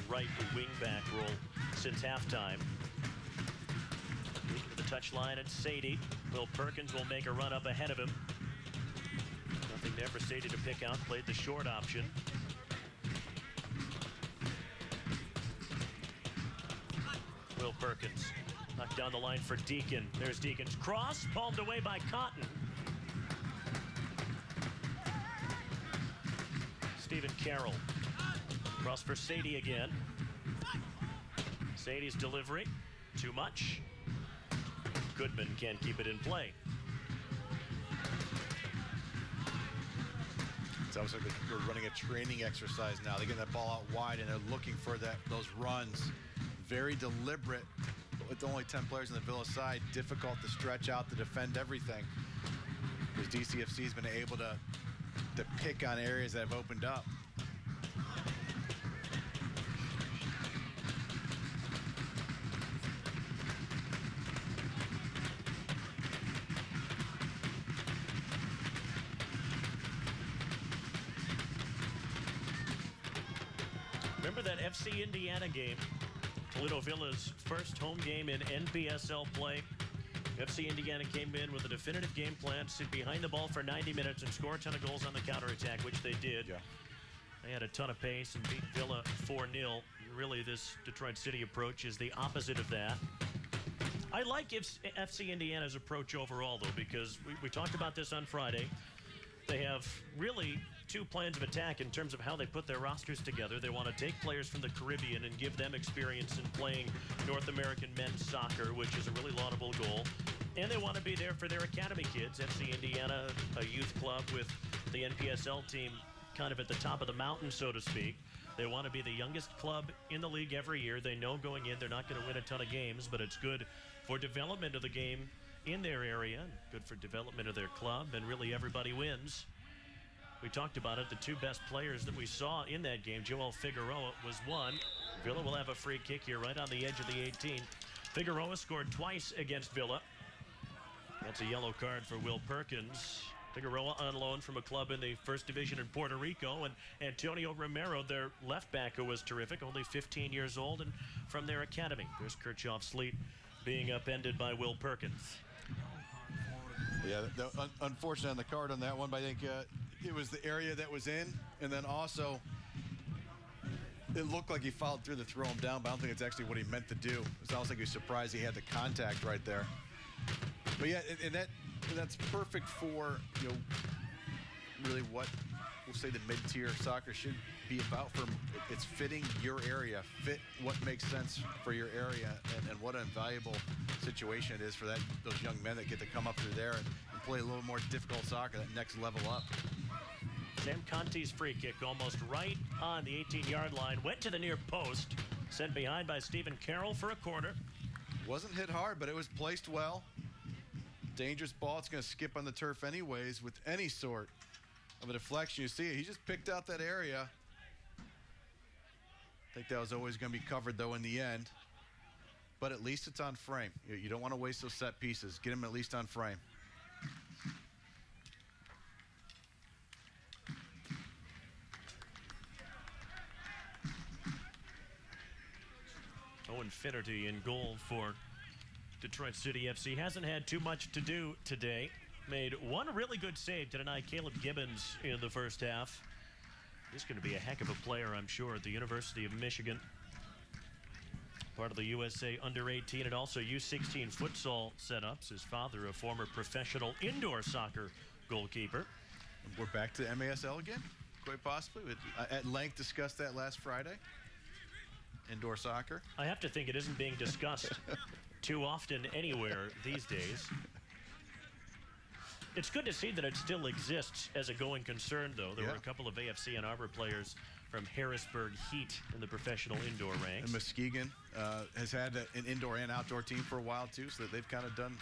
right wing back role since halftime. To the touchline, and Sadie. Will Perkins will make a run up ahead of him. Nothing there for Sadie to pick out. Played the short option. Will Perkins knocked down the line for Deacon. There's Deacon's cross, palmed away by Cotton. Stephen Carroll. Cross for Sadie again. Sadie's delivery, too much. Goodman can't keep it in play. It's almost like we're running a training exercise now. They're getting that ball out wide and they're looking for those runs. Very deliberate. With only 10 players on the Villa side, difficult to stretch out to defend everything. Because DCFC's been able to pick on areas that have opened up. Remember that FC Indiana game? Toledo Villa's first home game in NPSL play. FC Indiana came in with a definitive game plan, sit behind the ball for 90 minutes and score a ton of goals on the counterattack, which they did. Yeah. They had a ton of pace and beat Villa 4-0. Really, this Detroit City approach is the opposite of that. I like FC Indiana's approach overall, though, because we talked about this on Friday. They have really two plans of attack in terms of how they put their rosters together. They want to take players from the Caribbean and give them experience in playing North American men's soccer, which is a really laudable goal. And they want to be there for their academy kids. FC Indiana, a youth club with the NPSL team kind of at the top of the mountain, so to speak. They want to be the youngest club in the league every year. They know going in they're not going to win a ton of games, but it's good for development of the game in their area, good for development of their club, and really everybody wins. We talked about it. The two best players that we saw in that game, Joel Figueroa was one. Villa will have a free kick here right on the edge of the 18. Figueroa scored twice against Villa. That's a yellow card for Will Perkins. Figueroa on loan from a club in the first division in Puerto Rico. And Antonio Romero, their left back, who was terrific, only 15 years old, and from their academy. There's Kirchhoff Sleet being upended by Will Perkins. Yeah, unfortunate on the card on that one, but I think it was the area that was in, and then also it looked like he fouled through to throw him down, but I don't think it's actually what he meant to do. It's almost like he was surprised he had the contact right there. But yeah, and that's perfect for, you know, really what we'll say the mid-tier soccer should be about. It's fitting your area, fit what makes sense for your area, and what an invaluable situation it is for those young men that get to come up through there and play a little more difficult soccer, that next level up. Sam Conti's free kick almost right on the 18-yard line, went to the near post, sent behind by Stephen Carroll for a corner. Wasn't hit hard, but it was placed well. Dangerous ball. It's going to skip on the turf anyways with any sort of a deflection. You see it. He just picked out that area. I think that was always going to be covered, though, in the end. but at least it's on frame. You don't want to waste those set pieces. Get them at least on frame. Owen Finnerty in goal for Detroit City FC. Hasn't had too much to do today. Made one really good save to deny Caleb Gibbons in the first half. He's going to be a heck of a player, I'm sure, at the University of Michigan. Part of the USA Under-18 and also U16 futsal setups. His father, a former professional indoor soccer goalkeeper. We're back to MASL again, quite possibly. We at length discussed that last Friday. Indoor soccer. I have to think it isn't being discussed too often anywhere these days. It's good to see that it still exists as a going concern, though. There were a couple of AFC Ann Arbor players from Harrisburg Heat in the professional indoor ranks. And Muskegon has had an indoor and outdoor team for a while, too, so that they've kind of done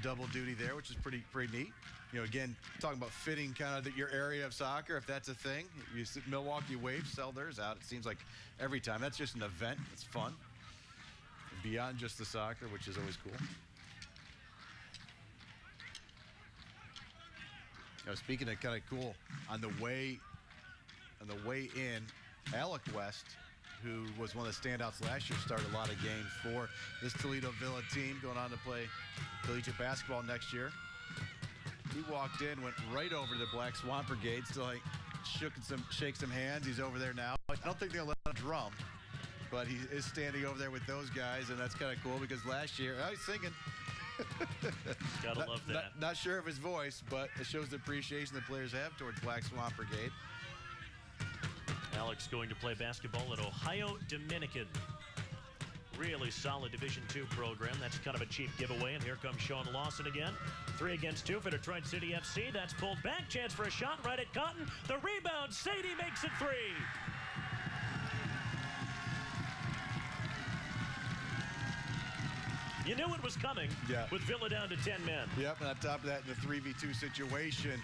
double duty there, which is pretty neat. You know, again, talking about fitting kind of your area of soccer, if that's a thing. You see Milwaukee Waves sell theirs out, it seems like every time. That's just an event. It's fun. Beyond just the soccer, which is always cool. Now, speaking of kind of cool, on the way in, Alec West, who was one of the standouts last year, started a lot of games for this Toledo Villa team, going on to play collegiate basketball next year. He walked in, went right over to the Black Swan Brigade, still like shake some hands. He's over there now. I don't think they'll let him drum, but he is standing over there with those guys, and that's kind of cool because last year I was singing. Gotta love that. Not sure of his voice, but it shows the appreciation the players have towards Black Swan Brigade. Alex going to play basketball at Ohio Dominican. Really solid Division II program. That's kind of a cheap giveaway. And here comes Sean Lawson again. 3 against 2 for Detroit City FC. That's pulled back. Chance for a shot right at Cotton. The rebound. Sadie makes it 3. You knew it was coming with Villa down to 10 men. Yep, and on top of that, in the 3v2 situation,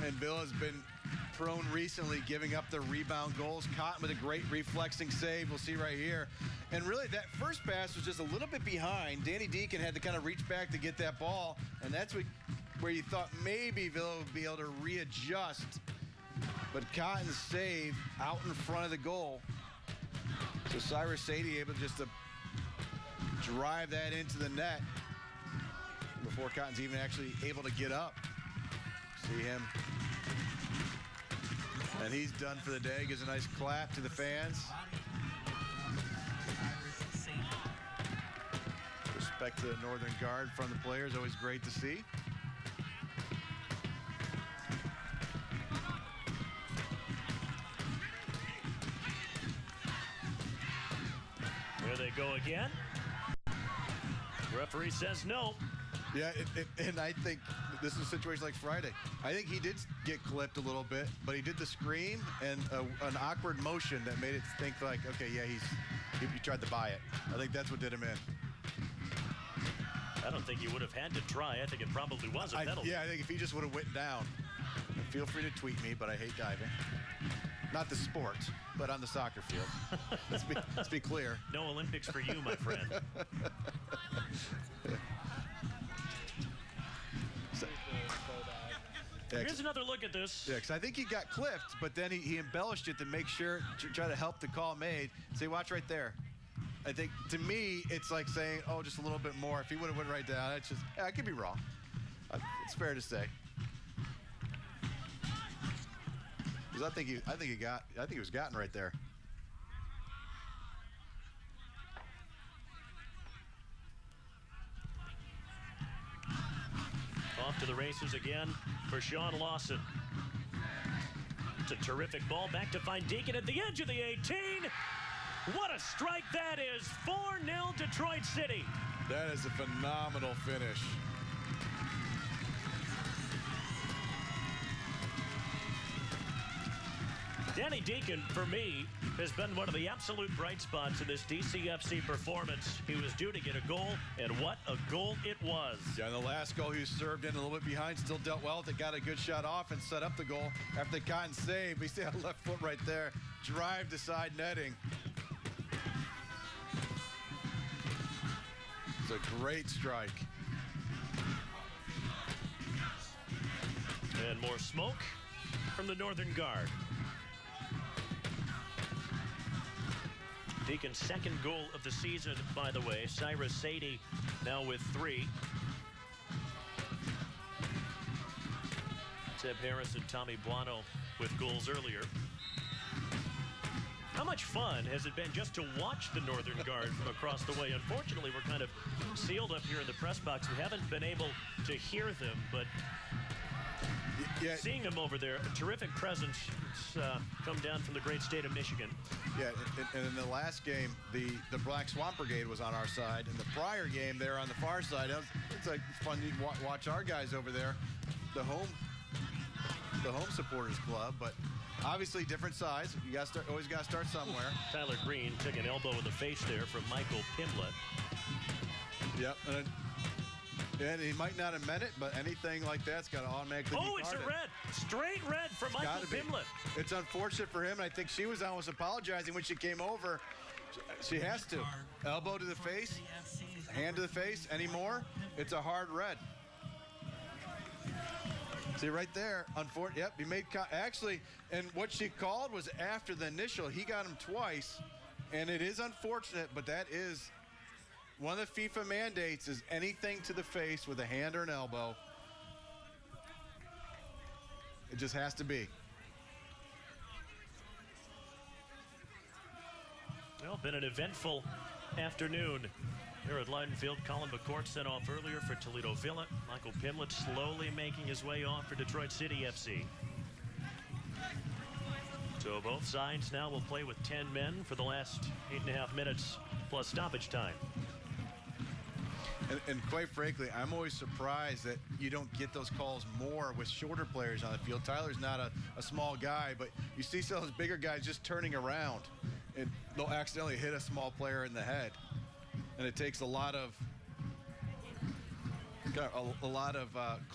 and Villa's been prone recently giving up the rebound goals. Cotton with a great reflexing save, we'll see right here. And really, that first pass was just a little bit behind. Danny Deacon had to kind of reach back to get that ball, and that's where you thought maybe Villa would be able to readjust. But Cotton's save out in front of the goal. So Cyrus Sadie able just to drive that into the net before Cotton's even actually able to get up. See him. And he's done for the day. Gives a nice clap to the fans. Respect to the Northern Guard from the players. Always great to see. There they go again. Referee says no. Yeah, and I think this is a situation like Friday. I think he did get clipped a little bit, but he did the scream and an awkward motion that made it think like, okay, yeah, he tried to buy it. I think that's what did him in. I don't think he would have had to try. I think it probably was a penalty. Yeah, I think if he just would have went down. Feel free to tweet me, but I hate diving. Not the sport, but on the soccer field. Let's be clear. No Olympics for you, my friend. Here's another look at this. Yeah, because I think he got clipped, but then he embellished it to make sure, to try to help the call made. Say, watch right there. I think, to me, it's like saying, oh, just a little bit more. If he would have went right down, it's just, I could be wrong. It's fair to say. Because I think he was gotten right there. Off to the races again for Sean Lawson. It's a terrific ball. Back to find Deacon at the edge of the 18. What a strike that is. 4-0 Detroit City. That is a phenomenal finish. Danny Deacon, for me, has been one of the absolute bright spots in this DCFC performance. He was due to get a goal, and what a goal it was. Yeah, and the last goal he served in a little bit behind, still dealt well with it, got a good shot off and set up the goal after the Cotton save. We see a left foot right there, drive to side netting. It's a great strike. And more smoke from the Northern Guard. Deacon's second goal of the season, by the way. Cyrus Sadie now with 3. Seb Harris and Tommy Buono with goals earlier. How much fun has it been just to watch the Northern Guard from across the way? Unfortunately, we're kind of sealed up here in the press box. We haven't been able to hear them, but seeing them over there, a terrific presence. It's come down from the great state of Michigan. Yeah, and in the last game, the Black Swamp Brigade was on our side. In the prior game, they're on the far side. It's fun to watch our guys over there. The home supporters club, but obviously different size. You always got to start somewhere. Tyler Green took an elbow in the face there from Michael Pimblett. Yep, and he might not have meant it, but anything like that's got to automatically be it's a red. Straight red for Michael Pimblett. It's unfortunate for him, and I think she was almost apologizing when she came over. She has to. Elbow to the face, hand to the face, anymore. It's a hard red. See right there, unfortunately, yep, he made, actually, and what she called was after the initial. He got him twice, and it is unfortunate, but that is one of the FIFA mandates is anything to the face with a hand or an elbow. It just has to be. Well, been an eventful afternoon here at Leiden Field. Colin McCourt sent off earlier for Toledo Villa. Michael Pimblett slowly making his way off for Detroit City FC. So both sides now will play with 10 men for the last 8.5 minutes plus stoppage time. And quite frankly, I'm always surprised that you don't get those calls more with shorter players on the field. Tyler's not a small guy, but you see some of those bigger guys just turning around, and they'll accidentally hit a small player in the head. And it takes a lot of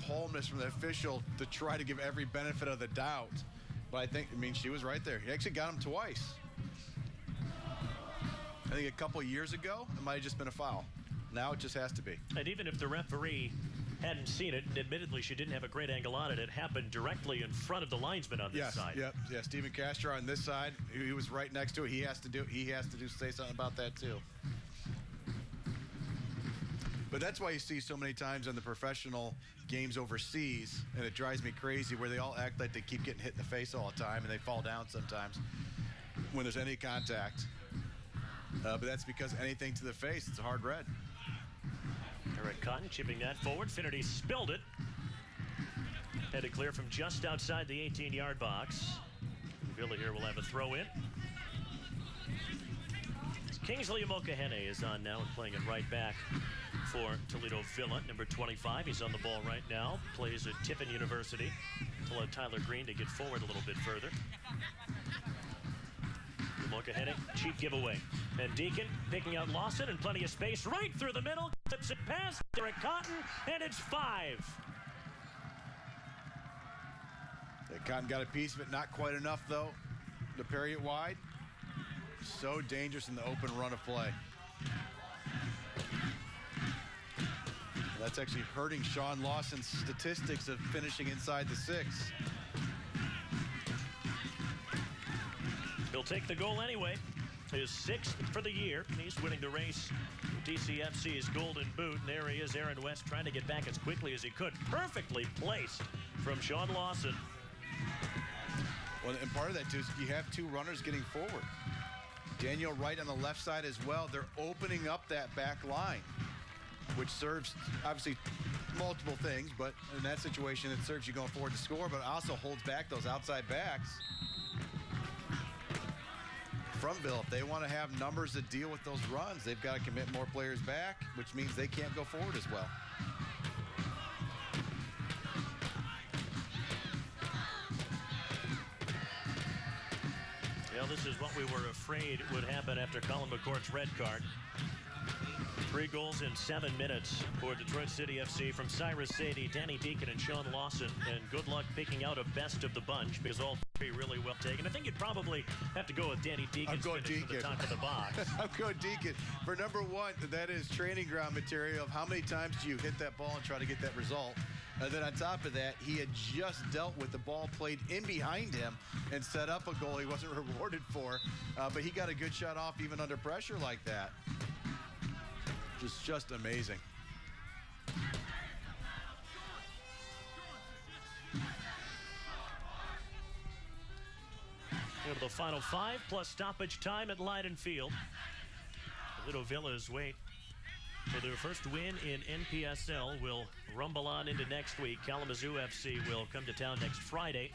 calmness from the official to try to give every benefit of the doubt. But I mean, she was right there. He actually got him twice. I think a couple years ago, it might have just been a foul. Now it just has to be. And even if the referee hadn't seen it, and admittedly she didn't have a great angle on it, it happened directly in front of the linesman on this side. Yeah, Stephen Castro on this side, he was right next to it. He has to say something about that too. But that's why you see so many times on the professional games overseas, and it drives me crazy, where they all act like they keep getting hit in the face all the time, and they fall down sometimes when there's any contact. But that's because anything to the face, it's a hard red. Eric Cotton chipping that forward. Finnerty spilled it. Had to clear from just outside the 18-yard box. Villa here will have a throw in. Kingsley Mokahene is on now and playing it right back for Toledo Villa. Number 25, he's on the ball right now. Plays at Tiffin University. Allow Tyler Green to get forward a little bit further. Mokahene, cheap giveaway. And Deacon picking out Lawson and plenty of space right through the middle. Clips it past Derek Cotton, and it's 5. Cotton got a piece of it, not quite enough though to parry it wide. So dangerous in the open run of play. That's actually hurting Sean Lawson's statistics of finishing inside the 6. He'll take the goal anyway. His 6th for the year. He's winning the race. DCFC's Golden Boot. And there he is, Aaron West, trying to get back as quickly as he could. Perfectly placed from Sean Lawson. Well, and part of that, too, is you have 2 runners getting forward. Daniel Wright on the left side as well. They're opening up that back line, which serves, obviously, multiple things. But in that situation, it serves you going forward to score, but also holds back those outside backs. From Bill, if they want to have numbers that deal with those runs, they've got to commit more players back, which means they can't go forward as well. Well, this is what we were afraid would happen after Colin McCourt's red card. 3 goals in 7 minutes for Detroit City FC from Cyrus Sadie, Danny Deacon, and Sean Lawson. And good luck picking out a best of the bunch because all three really well taken. I think you'd probably have to go with Danny Deacon. I'm going Deacon. The top of the box. I'm going Deacon. For number one, that is training ground material of how many times do you hit that ball and try to get that result. And then on top of that, he had just dealt with the ball played in behind him and set up a goal he wasn't rewarded for. But he got a good shot off even under pressure like that. Just amazing. Here to the final 5 plus stoppage time at Leiden Field. Toledo Villas wait for their first win in NPSL. Will rumble on into next week. Kalamazoo FC will come to town next Friday.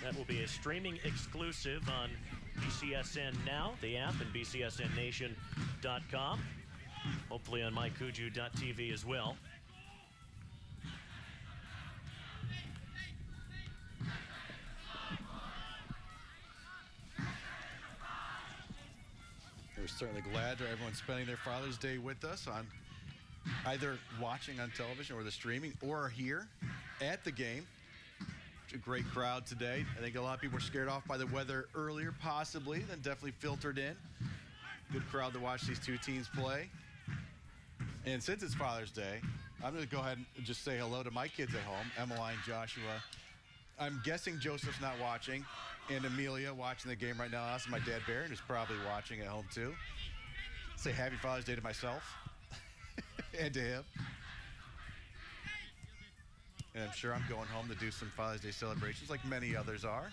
That will be a streaming exclusive on BCSN Now, the app, and BCSNNation.com. Hopefully on mykuju.tv as well. We're certainly glad that everyone's spending their Father's Day with us on either watching on television or the streaming or here at the game. It's a great crowd today. I think a lot of people were scared off by the weather earlier, possibly, then definitely filtered in. Good crowd to watch these two teams play. And since it's Father's Day, I'm going to go ahead and just say hello to my kids at home, Emmeline, Joshua. I'm guessing Joseph's not watching, and Amelia watching the game right now. Also, my dad, Barron, who's probably watching at home, too. Say happy Father's Day to myself and to him. And I'm sure I'm going home to do some Father's Day celebrations like many others are.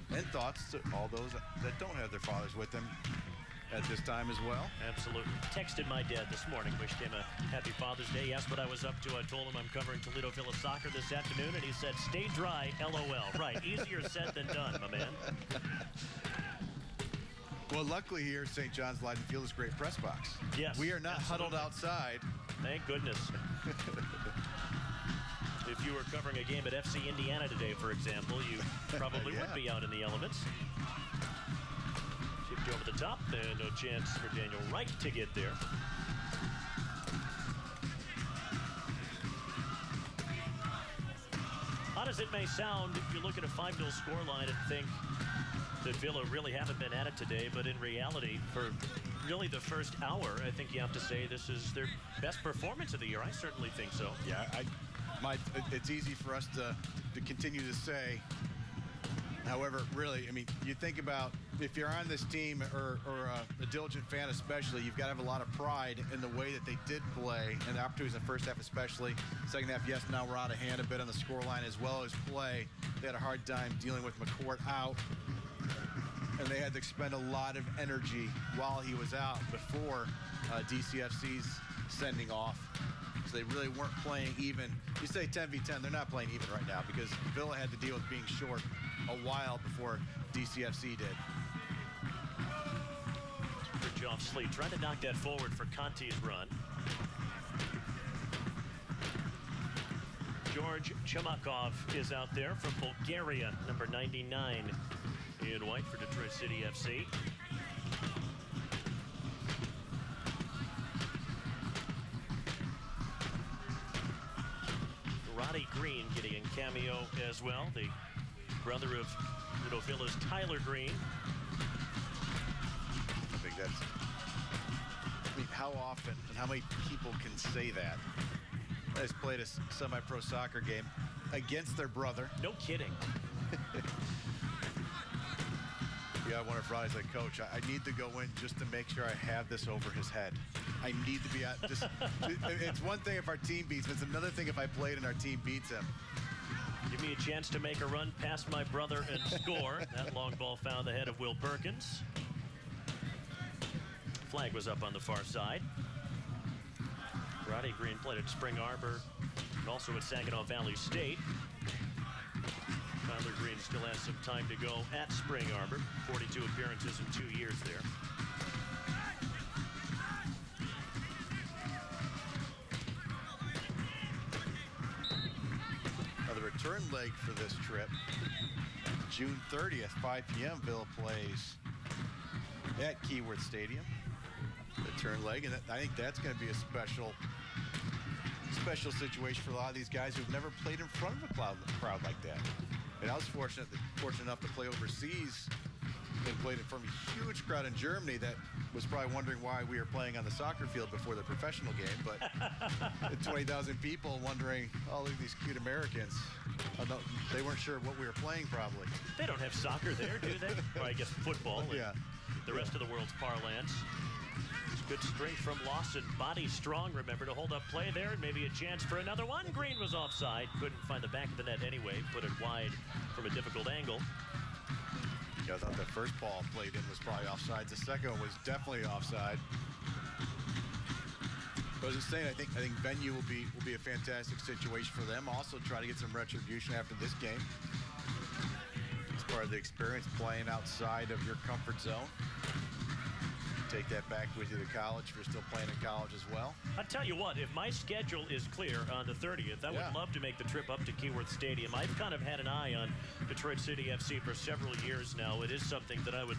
And thoughts to all those that don't have their fathers with them at this time as well. Absolutely. Texted my dad this morning, wished him a happy Father's Day. He asked what I was up to. I told him I'm covering Toledo Villa soccer this afternoon, and he said, stay dry, LOL. Right, easier said than done, my man. Well, luckily here, St. John's Leiden Field is a great press box. Yes. We are not absolutely. huddled outside. Thank goodness. If you were covering a game at FC Indiana today, for example, you probably would be out in the elements. Shift you over the top, and no chance for Daniel Wright to get there. Odd as it may sound, if you look at a 5-0 scoreline and think that Villa really haven't been at it today, but in reality, for really the first hour, I think you have to say this is their best performance of the year. I certainly think so. Yeah, it's easy for us to continue to say. However, really, I mean, you think about if you're on this team or a diligent fan especially, you've got to have a lot of pride in the way that they did play and the opportunities in the first half especially. Second half, yes, now we're out of hand a bit on the scoreline as well as play. They had a hard time dealing with McCourt out, and they had to expend a lot of energy while he was out before DCFC's sending off. So they really weren't playing even. You say 10v10, they're not playing even right now because Villa had to deal with being short a while before DCFC did. Bridge off Sleet, trying to knock that forward for Conti's run. George Chamakov is out there from Bulgaria, number 99 in white for Detroit City FC. Roddy Green getting in cameo as well, the brother of Toledo Villa's Tyler Green. I think that's, I mean, how often and how many people can say that? I just played a semi-pro soccer game against their brother. No kidding. Yeah, one of Roddy's like, Coach, I need to go in just to make sure I have this over his head. I need to be at this. It's one thing if our team beats him. It's another thing if I played and our team beats him. Give me a chance to make a run past my brother and score. That long ball found the head of Will Perkins. Flag was up on the far side. Roddy Green played at Spring Arbor and also at Saginaw Valley State. Tyler Green still has some time to go at Spring Arbor. 42 appearances in 2 years there. Now the return leg for this trip, June 30th, 5 p.m. Villa plays at Keyword Stadium. the turn leg, and I think that's going to be a special situation for a lot of these guys who've never played in front of a crowd like that. And I was fortunate enough to play overseas and played in front of a huge crowd in Germany that was probably wondering why we were playing on the soccer field before the professional game. But 20,000 people wondering, oh, look at these cute Americans. They weren't sure what we were playing, probably. They don't have soccer there, do they? Or I guess football. Yeah. The rest of the world's parlance. Good strength from Lawson. Body strong, remember, to hold up play there. And maybe a chance for another one. Green was offside. Couldn't find the back of the net anyway. Put it wide from a difficult angle. Yeah, I thought the first ball played in was probably offside. The second one was definitely offside. But as I was saying, I think venue will be a fantastic situation for them. Also try to get some retribution after this game. It's part of the experience playing outside of your comfort zone. Take that back with you to college if you're still playing in college as well. I'll tell you what, if my schedule is clear on the 30th, I would love to make the trip up to Keyworth Stadium. I've kind of had an eye on Detroit City FC for several years now. It is something that I would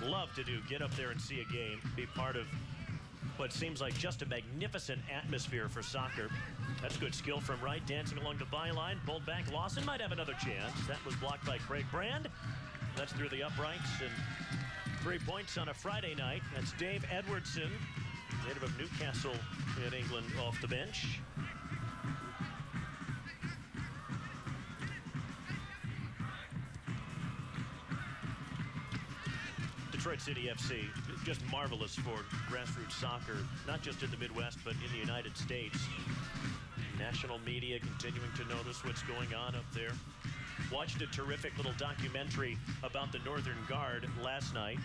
love to do, get up there and see a game, be part of what seems like just a magnificent atmosphere for soccer. That's good skill from Wright, dancing along the byline, pulled back. Lawson might have another chance. That was blocked by Craig Brand. That's through the uprights, and 3 points on a Friday night. That's Dave Edwardson, native of Newcastle in England, off the bench. Detroit City FC, just marvelous for grassroots soccer, not just in the Midwest, but in the United States. National media continuing to notice what's going on up there. Watched a terrific little documentary about the Northern Guard last night.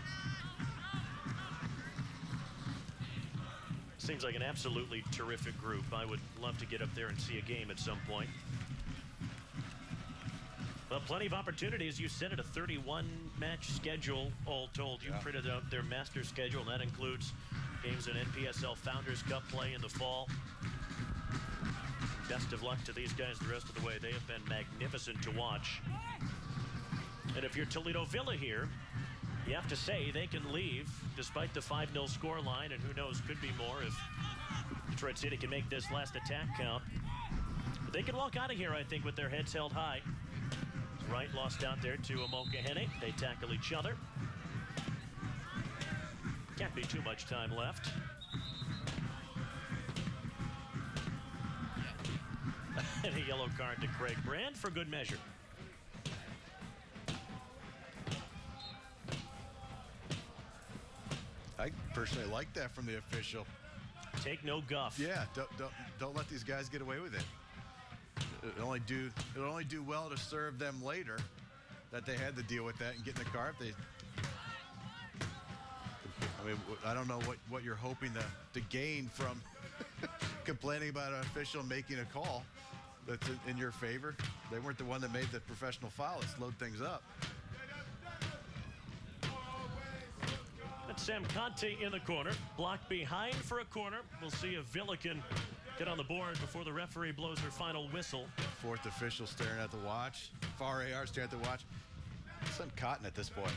Seems like an absolutely terrific group. I would love to get up there and see a game at some point. Well, plenty of opportunities. You said it, a 31-match schedule, all told. You printed out their master schedule, and that includes games in NPSL Founders Cup play in the fall. Best of luck to these guys the rest of the way. They have been magnificent to watch. And if you're Toledo Villa here, you have to say they can leave despite the 5-0 scoreline, and who knows, could be more if Detroit City can make this last attack count. But they can walk out of here, I think, with their heads held high. Wright lost out there to Amokahene. They tackle each other. Can't be too much time left. And a yellow card to Craig Brand for good measure. I personally like that from the official. Take no guff. Yeah, don't let these guys get away with it. It'll only do well to serve them later that they had to deal with that and get in the car. If they, I mean, I don't know what you're hoping to gain from complaining about an official making a call that's in your favor. They weren't the one that made the professional foul. It slowed things up. That's Sam Conte in the corner. Blocked behind for a corner. We'll see if Villa can get on the board before the referee blows her final whistle. Fourth official staring at the watch. VAR staring at the watch. Some cotton at this point.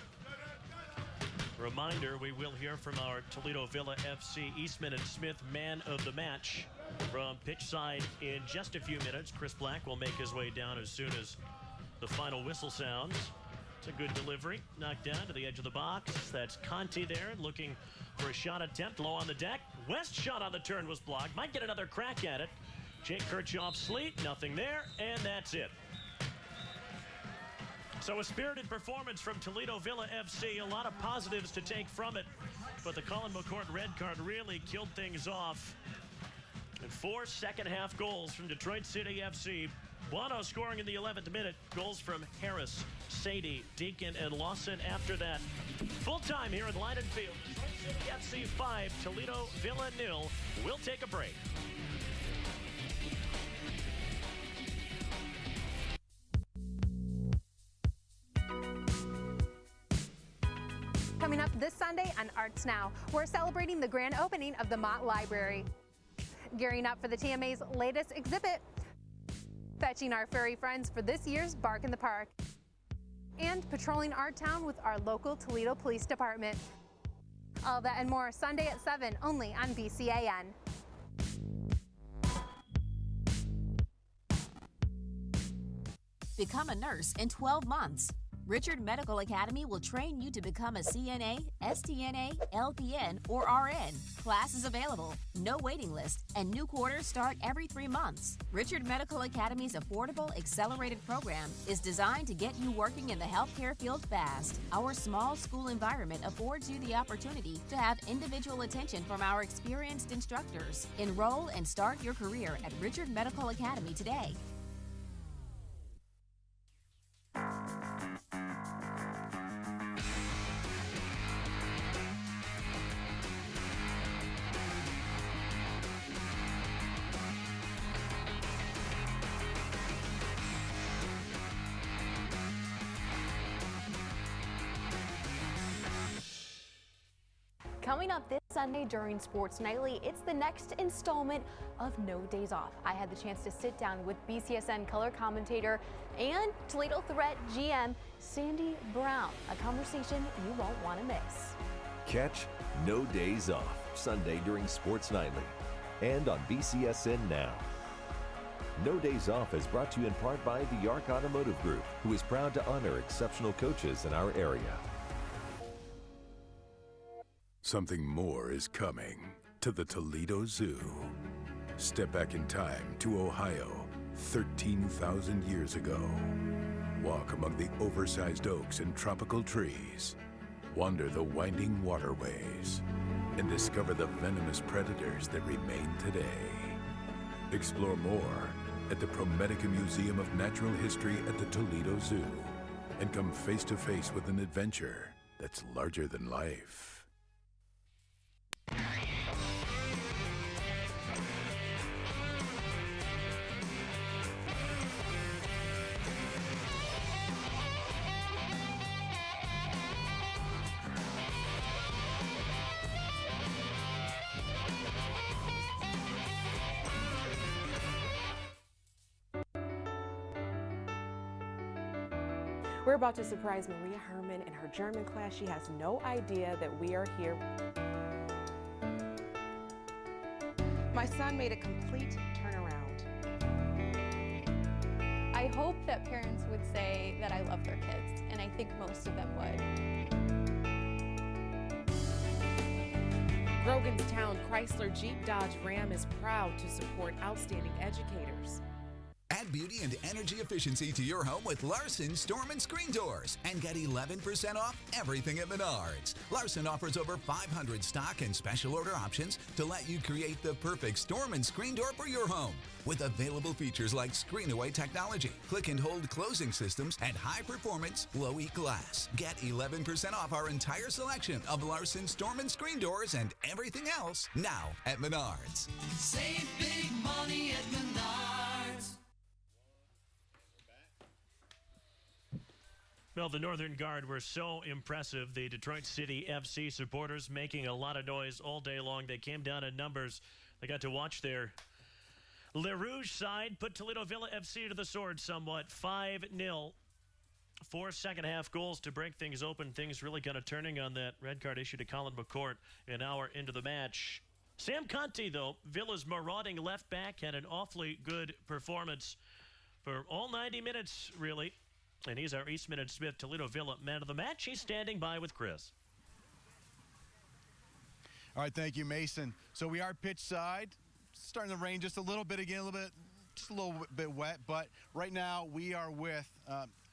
Reminder, we will hear from our Toledo Villa FC Eastman and Smith man of the match from pitch side in just a few minutes. Chris Black will make his way down as soon as the final whistle sounds. It's a good delivery. Knocked down to the edge of the box. That's Conti there looking for a shot attempt low on the deck. West shot on the turn was blocked. Might get another crack at it. Jake Kirchhoff Sleet, nothing there, and that's it. So a spirited performance from Toledo Villa FC. A lot of positives to take from it. But the Colin McCourt red card really killed things off. And 4 second-half goals from Detroit City FC. Bono scoring in the 11th minute. Goals from Harris, Sadie, Deacon, and Lawson after that. Full time here at Leiden Field. Detroit City FC 5, Toledo Villa 0. We'll take a break. Coming up this Sunday on Arts Now, we're celebrating the grand opening of the Mott Library. Gearing up for the TMA's latest exhibit, fetching our furry friends for this year's Bark in the Park, and patrolling our town with our local Toledo Police Department. All that and more Sunday at 7, only on BCAN. Become a nurse in 12 months. Richard Medical Academy will train you to become a CNA, STNA, LPN, or RN. Classes available, no waiting list, and new quarters start every 3 months. Richard Medical Academy's affordable, accelerated program is designed to get you working in the healthcare field fast. Our small school environment affords you the opportunity to have individual attention from our experienced instructors. Enroll and start your career at Richard Medical Academy today. Coming up this Sunday during Sports Nightly, it's the next installment of No Days Off. I had the chance to sit down with BCSN color commentator and Toledo Threat GM Sandy Brown, a conversation you won't want to miss. Catch No Days Off Sunday during Sports Nightly and on BCSN Now. No Days Off is brought to you in part by the Yark Automotive Group, who is proud to honor exceptional coaches in our area. Something more is coming to the Toledo Zoo. Step back in time to Ohio 13,000 years ago. Walk among the oversized oaks and tropical trees. Wander the winding waterways and discover the venomous predators that remain today. Explore more at the ProMedica Museum of Natural History at the Toledo Zoo and come face to face with an adventure that's larger than life. We're about to surprise Maria Herman in her German class. She has no idea that we are here. My son made a complete turnaround. I hope that parents would say that I love their kids, and I think most of them would. Groganstown Chrysler Jeep Dodge Ram is proud to support outstanding educators. Add beauty and energy efficiency to your home with Larson Storm and Screen Doors and get 11% off everything at Menards. Larson offers over 500 stock and special order options to let you create the perfect storm and screen door for your home. With available features like screen-away technology, click and hold closing systems, and high-performance low-heat glass. Get 11% off our entire selection of Larson Storm and Screen Doors and everything else now at Menards. Save big money at Menards. Well, the Northern Guard were so impressive. The Detroit City FC supporters making a lot of noise all day long. They came down in numbers. They got to watch their Rouge side put Toledo Villa FC to the sword somewhat. 5-0. 4 second-half goals to break things open. Things really kind of turning on that red card issue to Colin McCourt an hour into the match. Sam Conti, though, Villa's marauding left back, had an awfully good performance for all 90 minutes, really. And he's our Eastman and Smith Toledo Villa man of the match. He's standing by with Chris. All right, thank you, Mason. So we are pitch side. Starting to rain just a little bit again, just a little bit wet. But right now we are with,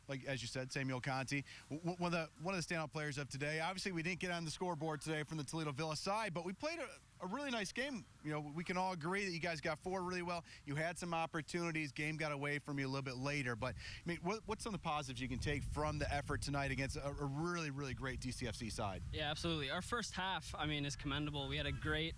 like as you said, Samuel Conti, one of the standout players of today. Obviously, we didn't get on the scoreboard today from the Toledo Villa side, but we played a really nice game. You know, we can all agree that you guys got forward really well. You had some opportunities. Game got away from you a little bit later. But, I mean, what's some of the positives you can take from the effort tonight against a really, really great DCFC side? Yeah, absolutely. Our first half, I mean, is commendable. We had a great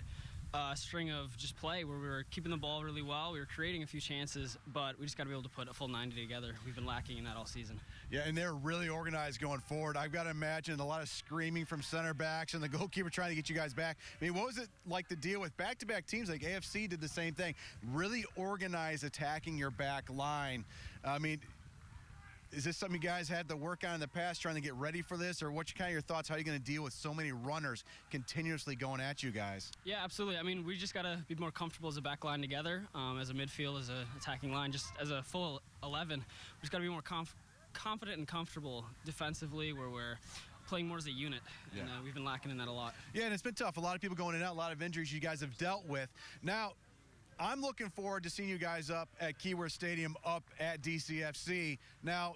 string of just play where we were keeping the ball really well. We were creating a few chances, but we just got to be able to put a full 90 together. We've been lacking in that all season. Yeah, and they're really organized going forward. I've got to imagine a lot of screaming from center backs and the goalkeeper trying to get you guys back. I mean, what was it like to deal with back-to-back teams like AFC did the same thing? Really organized attacking your back line. I mean, Is this something you guys had to work on in the past, trying to get ready for this, or what's kind of your thoughts? How are you going to deal with so many runners continuously going at you guys? Yeah, absolutely. I mean, we just got to be more comfortable as a back line together, as a midfield, as an attacking line, just as a full 11. We just got to be more confident and comfortable defensively, where we're playing more as a unit, and we've been lacking in that a lot. Yeah, and it's been tough. A lot of people going in and out, a lot of injuries you guys have dealt with. Now, I'm looking forward to seeing you guys up at Keyworth Stadium, up at DCFC. Now,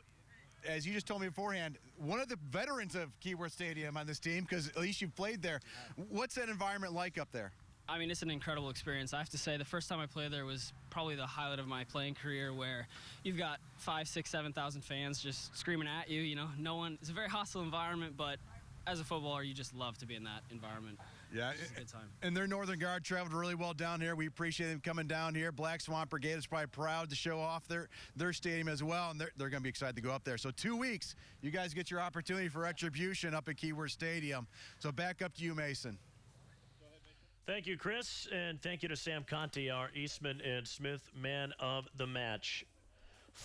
as you just told me beforehand, one of the veterans of Keyworth Stadium on this team, because at least you've played there. What's that environment like up there? I mean, it's an incredible experience. I have to say, the first time I played there was probably the highlight of my playing career, where you've got 5,000, 6,000, 7,000 fans just screaming at you. You know, no one. It's a very hostile environment, but as a footballer, you just love to be in that environment. Yeah, it's a good time. And their Northern Guard traveled really well down here. We appreciate them coming down here. Black Swamp Brigade is probably proud to show off their stadium as well, and they're going to be excited to go up there. So 2 weeks, you guys get your opportunity for retribution up at Keyworth Stadium. So back up to you, Mason. Thank you, Chris, and thank you to Sam Conti, our Eastman and Smith man of the match.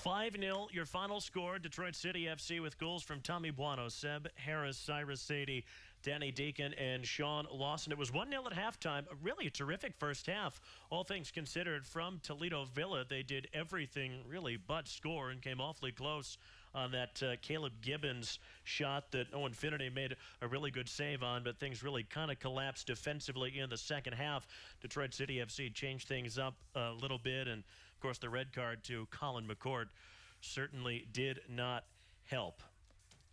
5-0, your final score. Detroit City FC with goals from Tommy Buono, Seb Harris, Cyrus Sadie, Danny Deacon, and Sean Lawson. It was 1-0 at halftime. A really terrific first half, all things considered, from Toledo Villa. They did everything really but score and came awfully close on that Caleb Gibbons shot that Owen Finnerty made a really good save on, but things really kind of collapsed defensively in the second half. Detroit City FC changed things up a little bit, and of course the red card to Colin McCord certainly did not help.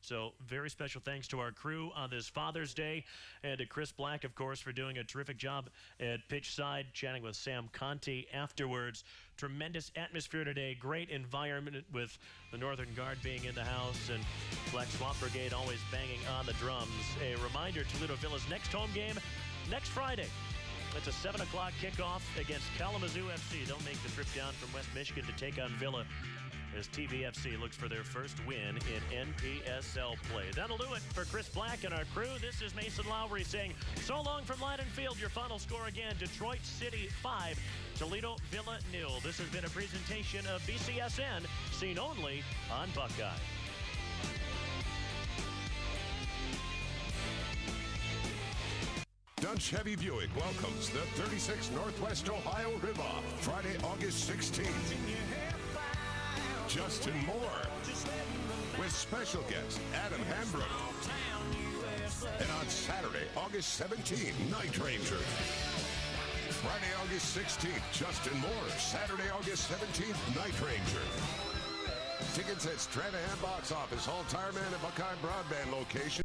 So very special thanks to our crew on this Father's Day, and to Chris Black, of course, for doing a terrific job at pitch side, chatting with Sam Conti afterwards. Tremendous atmosphere today, great environment with the Northern Guard being in the house and Black Swamp Brigade always banging on the drums. A reminder, Toledo Villa's next home game next Friday. It's a 7 o'clock kickoff against Kalamazoo FC. They'll make the trip down from West Michigan to take on Villa as TVFC looks for their first win in NPSL play. That'll do it for Chris Black and our crew. This is Mason Lowry saying so long from Leiden Field. Your final score again, Detroit City 5, Toledo Villa 0. This has been a presentation of BCSN, seen only on Buckeye. Dutch Heavy Buick welcomes the 36 Northwest Ohio River, Friday, August 16th. Justin Moore with special guest Adam Hambrook. And on Saturday, August 17th, Night Ranger. Friday, August 16th, Justin Moore. Saturday, August 17th, Night Ranger. Tickets at Stranahan Box Office, Hall Tire Man and Buckeye Broadband location.